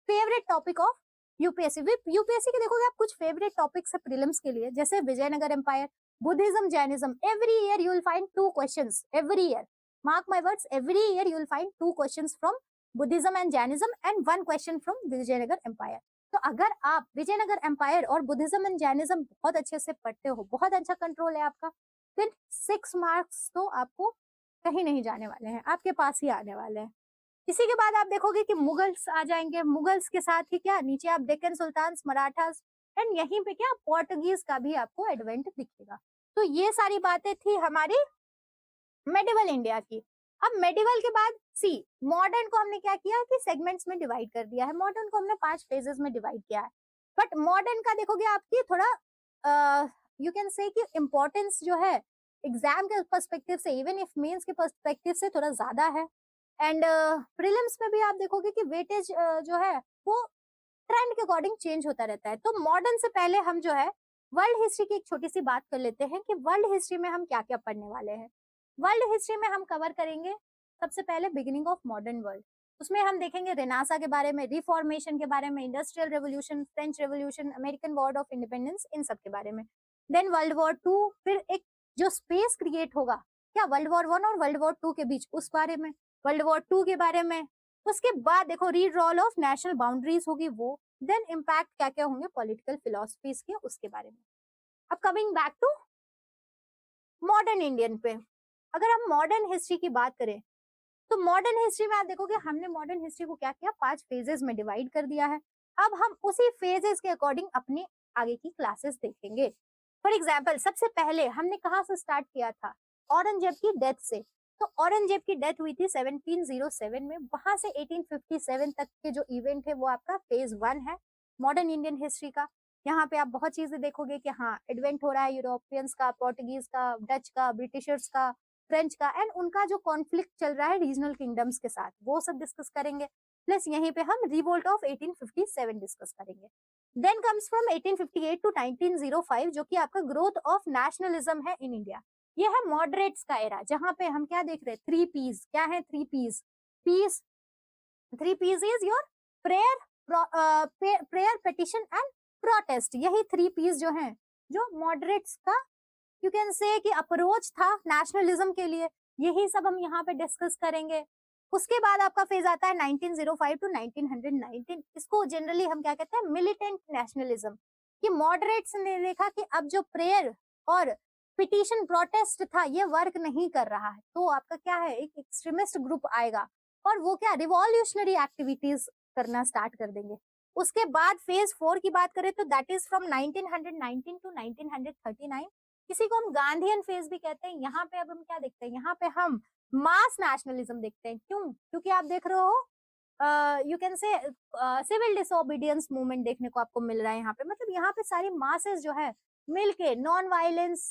favourite topic of UPSC. UPSC के देखोगे आप कुछ फेवरेट टॉपिक्स है प्रीलिम्स के लिए, जैसे Vijayanagar empire, Buddhism, Jainism. Every year you will find 2 questions, every year, mark my words, every year you will find 2 questions from Buddhism and Jainism and 1 question from Vijayanagar empire. तो अगर आप Vijayanagar empire और Buddhism and Jainism बहुत अच्छे से पढ़ते हो, बहुत अच्छा कंट्रोल है आपका, फिर 6 मार्क्स तो आपको कहीं नहीं जाने वाले हैं, आपके पास ही आने वाले हैं। इसी के बाद आप देखोगे कि मुगल्स आ जाएंगे, मुगल्स के साथ ही क्या नीचे आप डेक्कन सुल्तान्स, मराठास एंड यहीं पे क्या पोर्टुगीज का भी आपको एडवेंट दिखेगा। तो ये सारी बातें थी हमारी मेडिवल इंडिया की। अब मेडिवल के बाद सी मॉडर्न को हमने क्या किया कि सेगमेंट्स में डिवाइड कर दिया है। मॉडर्न को हमने 5 फेजेस में डिवाइड किया है, बट मॉडर्न का देखोगे आपकी थोड़ा यू कैन से कि इम्पोर्टेंस जो है एग्जाम के पर्सपेक्टिव से, इवन इफ मेंस के पर्सपेक्टिव से थोड़ा ज्यादा है। एंड प्रीलिम्स में भी आप देखोगे कि वेटेज जो है वो ट्रेंड के अकॉर्डिंग चेंज होता रहता है। तो मॉडर्न से पहले हम जो है वर्ल्ड हिस्ट्री की एक छोटी सी बात कर लेते हैं कि वर्ल्ड हिस्ट्री में हम क्या क्या पढ़ने वाले हैं। वर्ल्ड हिस्ट्री में हम कवर करेंगे सबसे पहले बिगिनिंग ऑफ मॉडर्न वर्ल्ड। उसमें हम देखेंगे रेनासा के बारे में, रिफॉर्मेशन के बारे में, industrial revolution, French revolution, American war of independence, इन सब के बारे में। देन वर्ल्ड वॉर 2, फिर एक जो स्पेस क्रिएट होगा क्या वर्ल्ड वॉर 1 और वर्ल्ड वॉर 2 के बीच, उस बारे में, वर्ल्ड वॉर 2 के बारे में। उसके बाद देखो रीड्रॉल ऑफ नेशनल बाउंड्रीज होगी वो, देन इम्पैक्ट क्या क्या होंगे पॉलिटिकल फिलोसफीज के, उसके बारे में। अब coming back to modern Indian पे, अगर हम मॉडर्न हिस्ट्री की बात करें तो मॉडर्न हिस्ट्री में आप देखोगे हमने मॉडर्न हिस्ट्री को क्या किया, 5 फेजेस में डिवाइड कर दिया है। अब हम उसी फेजेस के अकॉर्डिंग अपनी आगे की क्लासेस देखेंगे। फॉर एग्जाम्पल सबसे पहले हमने कहाँ से स्टार्ट किया था, औरंगजेब की डेथ से। तो औरंगजेब की डेथ हुई थी 1707 में, वहां से 1857 तक के जो इवेंट है वो आपका फेज 1 है मॉडर्न इंडियन हिस्ट्री का। यहाँ पे आप बहुत चीजें देखोगे कि हाँ एडवेंट हो रहा है यूरोपियंस का, पोर्टुगीज का, डच का, ब्रिटिशर्स का, फ्रेंच का, एंड उनका जो कॉन्फ्लिक्ट चल रहा है रीजनल किंगडम्स के साथ, वो सब डिस्कस करेंगे। प्लस यहीं पे हम रिवोल्ट ऑफ 1857 डिस्कस करेंगे। देन कम्स फ्रॉम 1858 टू 1905 जो कि आपका ग्रोथ ऑफ नेशनलिज्म है इन इंडिया। ये है मॉडरेट्स का एरा, जहां पे हम क्या देख रहे हैं, 3 पीस। क्या है 3 Ps? Ps, 3 Ps is your prayer, prayer, petition and protest. यही 3 पीस जो हैं जो मॉडरेट्स का यू कैन से कि अप्रोच था नेशनलिज्म के लिए, यही सब हम यहाँ पे डिस्कस करेंगे। उसके बाद आपका फेज आता है 1905 टू 1919। इसको जनरली हम क्या कहते हैं, मिलिटेंट नेशनलिज्म। कि मॉडरेट्स ने देखा कि अब जो प्रेयर और पिटीशन प्रोटेस्ट था ये वर्क नहीं कर रहा है, तो आपका क्या है, एक एक्सट्रीमिस्ट ग्रुप आएगा और वो क्या रिवॉल्यूशनरी एक्टिविटीज करना स्टार्ट कर देंगे। उसके बाद फेज 4 की बात करें तो दैट इज फ्रॉम 1919 टू 1939। किसी को हम गांधीयन फेज भी कहते हैं। यहाँ पे अब हम क्या देखते हैं, यहाँ पे हम मास नेशनलिज्म देखते हैं। क्यों? क्योंकि आप देख रहे हो you can say civil disobedience movement देखने को आपको मिल रहा है यहाँ पे। मतलब यहाँ पे सारी मासेस जो है मिलके नॉन वायलेंस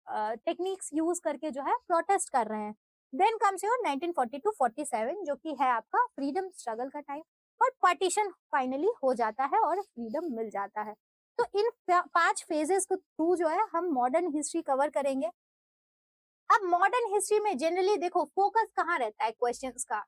टेक्निक्स यूज करके जो है प्रोटेस्ट कर रहे हैं। देन कम्स योर 1940 टू 47 जो कि है आपका फ्रीडम स्ट्रगल का टाइम, और पार्टीशन फाइनली हो जाता है और फ्रीडम मिल जाता है। तो इन 5 फेजेस को थ्रू जो है हम मॉडर्न हिस्ट्री कवर करेंगे। अब मॉडर्न हिस्ट्री में जनरली देखो फोकस कहाँ रहता है क्वेश्चंस का।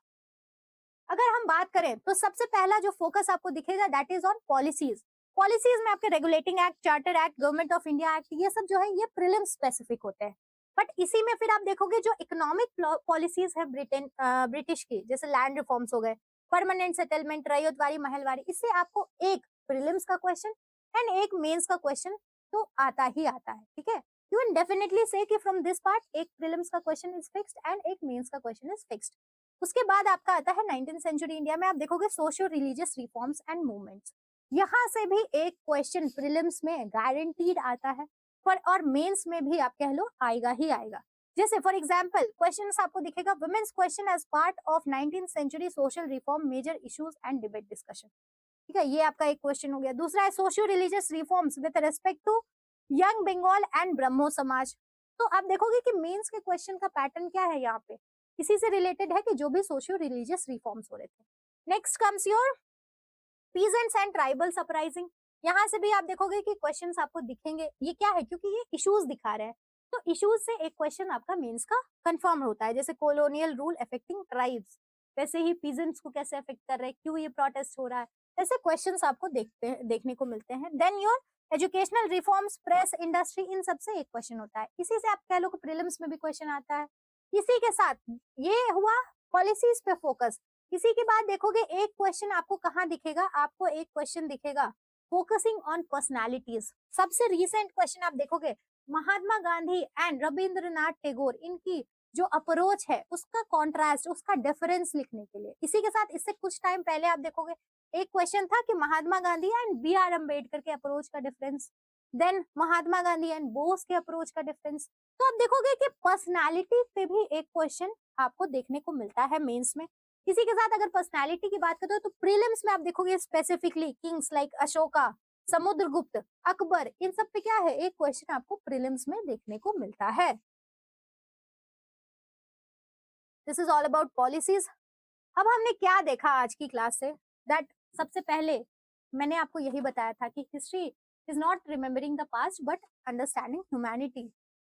अगर हम बात करें तो सबसे पहला जो फोकस आपको दिखेगा that is on policies. Policies में आपके regulating act, charter act, government of India act, ये सब जो है ये प्रीलिम स्पेसिफिक होते हैं। बट इसी में फिर आप देखोगे जो इकोनॉमिक पॉलिसीज है ब्रिटिश की, जैसे लैंड रिफॉर्म्स हो गए, परमानेंट सेटलमेंट, रैयतवारी, महलवारी, इससे आपको एक प्रीलिम्स का क्वेश्चन एंड एक मेंस का क्वेश्चन तो आता ही आता है। ठीक है, यू कैन डेफिनेटली से कि फ्रॉम दिस पार्ट एक प्रीलिम्स का क्वेश्चन इज फिक्स्ड एंड एक मेंस का क्वेश्चन इज फिक्स्ड। उसके बाद आपका आता है 19th सेंचुरी इंडिया में। आप देखोगे socio religious reforms and movements, यहाँ से भी एक क्वेश्चन प्रीलिम्स में गारंटीड आता है पर और मेंस में भी आप कह लो आएगा ही आएगा। जैसे फॉर एग्जांपल क्वेश्चन आपको दिखेगा women's question as part of 19th century social reform major issues and debate discussion. ठीक है, ये आपका एक क्वेश्चन हो गया। दूसरा है socio religious reforms with respect to young Bengal and Brahmo Samaj. तो आप देखोगे कि मेंस के क्वेश्चन का पैटर्न क्या है, यहाँ पे इसी से रिलेटेड है कि जो भी सोशियो रिलीजियस रिफॉर्म्स हो रहे थे। Next comes your peasants and tribals uprising. यहाँ से भी आप देखोगे कि क्वेश्चंस आपको दिखेंगे। ये क्या है, क्योंकि ये इश्यूज दिखा रहे हैं, तो इश्यूज से एक क्वेश्चन आपका मेंस का कंफर्म होता है। जैसे कॉलोनियल रूल अफेक्टिंग ट्राइब्स, वैसे ही पीजेंट्स को कैसे अफेक्ट कर रहे हैं, क्यों ये प्रोटेस्ट हो रहा है, ऐसे क्वेश्चंस आपको देखने को मिलते हैं। Then your educational reforms, press industry, इन सबसे एक क्वेश्चन होता है। इसी से आप कह लो कि प्रीलिम्स में भी क्वेश्चन आता है। इसी के साथ ये हुआ पॉलिसीज पे फोकस। इसी के बाद देखोगे एक क्वेश्चन आपको कहाँ दिखेगा, आपको एक क्वेश्चन दिखेगा फोकसिंग ऑन पर्सनालिटीज। सबसे रीसेंट क्वेश्चन आप देखोगे महात्मा गांधी एंड रविंद्रनाथ टैगोर, इनकी जो अप्रोच है उसका कॉन्ट्रास्ट, उसका डिफरेंस लिखने के लिए। इसी के साथ इससे कुछ टाइम पहले आप देखोगे एक क्वेश्चन था कि Mahatma Gandhi and B R Ambedkar के अप्रोच का difference, then Mahatma Gandhi and Bose के अप्रोच का डिफरेंस। तो आप देखोगे कि पर्सनालिटी पे भी एक क्वेश्चन आपको देखने को मिलता है मेंस में। इसी के साथ अगर पर्सनालिटी की बात करें तो प्रीलिम्स में आप देखोगे specifically kings like Ashoka, Samudragupta, Akbar, इन सब पे क्या है एक क्वेश्चन आपको प्रीलिम्स में देखने को मिलता है। This is all about policies. अब हमने क्या देखा आज की क्लास से, दैट सबसे पहले मैंने आपको यही बताया था कि history is not remembering the past but understanding humanity,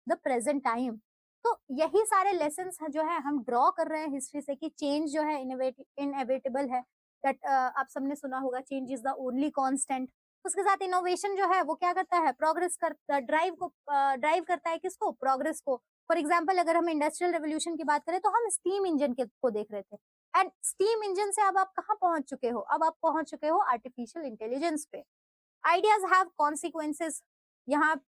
the present time. तो यही सारे लेसन्स जो है हम ड्रॉ कर रहे हैं हिस्ट्री से कि चेंज जो है इनएविटेबल है। दैट आप सबने सुना होगा change is the only constant. उसके साथ इनोवेशन जो है वो क्या करता है, प्रोग्रेस करता, ड्राइव करता है किसको, प्रोग्रेस को। फॉर एग्जाम्पल अगर हम इंडस्ट्रियल रेवोल्यूशन की बात करें तो हम स्टीम इंजन को देख रहे थे, एंड स्टीम इंजन से अब आप कहाँ पहुंच चुके हो, अब आप पहुंच चुके हो आर्टिफिशियल इंटेलिजेंस पे। Ideas have consequences. यहाँ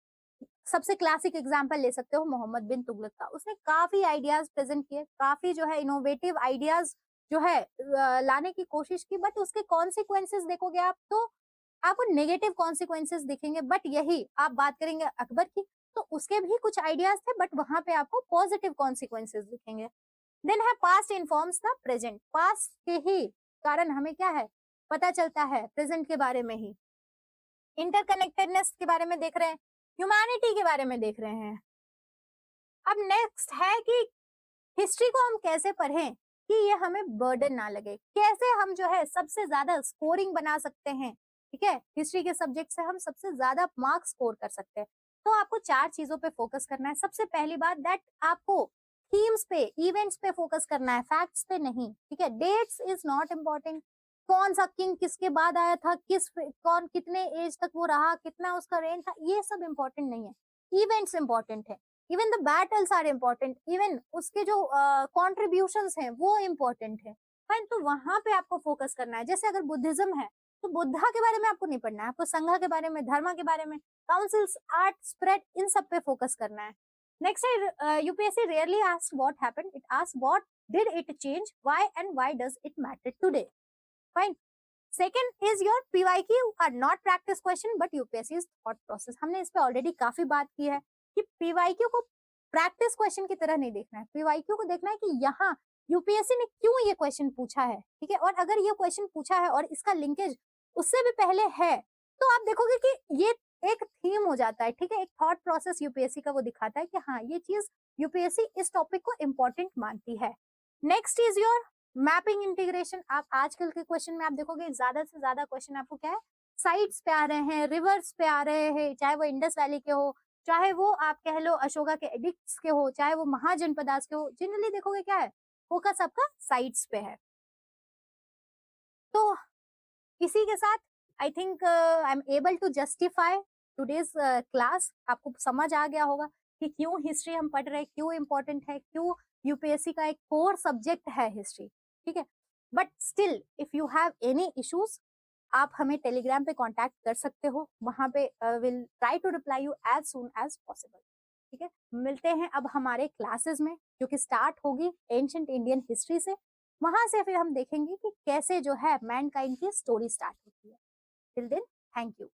सबसे क्लासिक एग्जांपल ले सकते हो मोहम्मद बिन तुगलक का, उसने काफी आइडियाज प्रेजेंट किए, काफी जो है इनोवेटिव आइडियाज जो है लाने की कोशिश की, बट उसके कॉन्सिक्वेंसेस देखोगे आप तो आपको नेगेटिव कॉन्सिक्वेंसेस दिखेंगे। बट यही आप बात करेंगे अकबर की तो उसके भी कुछ आइडियाज थे बट वहां पे आपको पॉजिटिव कॉन्सिक्वेंसेस दिखेंगे। देन है past informs the present, past के ही कारण हमें क्या है पता चलता है प्रेजेंट के बारे में ही। इंटरकनेक्टेडनेस के बारे में देख रहे हैं, ह्यूमैनिटी के बारे में देख रहे हैं। अब नेक्स्ट है कि हिस्ट्री को हम कैसे पढ़ें कि ये हमें बर्डन ना लगे, कैसे हम जो है सबसे ज्यादा स्कोरिंग बना सकते हैं। ठीक है, हिस्ट्री के सब्जेक्ट से हम सबसे ज्यादा मार्क्स स्कोर कर सकते हैं। तो आपको 4 चीजों पे फोकस करना है। सबसे पहली बात दैट आपको थीम्स पे, इवेंट्स पे फोकस करना है, फैक्ट्स पे नहीं। ठीक है, डेट्स इज नॉट इम्पोर्टेंट, कौन सा किंग किसके बाद आया था, कौन कितने एज तक वो रहा, कितना उसका रेन था, ये सब इम्पोर्टेंट नहीं है, इवेंट्स इम्पोर्टेंट है। Even the battles are important, even उसके जो कॉन्ट्रीब्यूशंस हैं वो इम्पोर्टेंट है। फाइन, तो वहां पे आपको फोकस करना है। जैसे अगर बुद्धिज्म है तो बुद्धा के बारे में आपको नहीं पढ़ना है, आपको संघ के बारे में, धर्म के बारे में, काउंसिल्स, आर्ट, स्प्रेड, इन सब पे फोकस करना है। नेक्स्ट है UPSC rarely ask what happened, it ask what did it change, why and why does it matter today. Fine. Second is your PYQ are not practice question but UPSC thought process. हमने इस पे already काफी बात की है कि PYQ को practice question की तरह नहीं देखना है, पीवाईक्यू को देखना है कि यहाँ यूपीएससी ने क्यों ये क्वेश्चन पूछा है, ठीक है। और अगर ये क्वेश्चन पूछा है और इसका लिंकेज उससे भी पहले है तो आप देखोगे कि ये एक थीम हो जाता है, ठीक है। एक थॉट प्रोसेस यूपीएससी का वो दिखाता है कि हाँ ये चीज यूपीएससी इस टॉपिक को इम्पोर्टेंट मानती है। Next is your mapping integration. आप आजकल के क्वेश्चन में आप देखोगे ज्यादा से ज्यादा क्वेश्चन आपको क्या है, साइट्स पे आ रहे हैं, रिवर्स पे आ रहे हैं, चाहे वो इंडस वैली के हो, चाहे वो आप कह लो अशोका के एडिक्ट्स के हो, चाहे वो महाजनपदास के हो। जनरली देखोगे क्या है, फोकस आपका साइट्स पे है। तो इसी के साथ I think I am able to justify today's class. आपको समझ आ गया होगा कि क्यों हिस्ट्री हम पढ़ रहे हैं, क्यों इंपॉर्टेंट है, क्यों यूपीएससी का एक कोर सब्जेक्ट है हिस्ट्री, ठीक है। But still if you have any issues आप हमें टेलीग्राम पे कांटेक्ट कर सकते हो, वहां पे will try to reply you as soon as possible, ठीक है। मिलते हैं अब हमारे क्लासेस में जो कि स्टार्ट होगी एंशिएंट इंडियन हिस्ट्री से। वहां से फिर हम देखेंगे कि कैसे जो है मैनकाइंड की स्टोरी स्टार्ट होती है। Till then, thank you.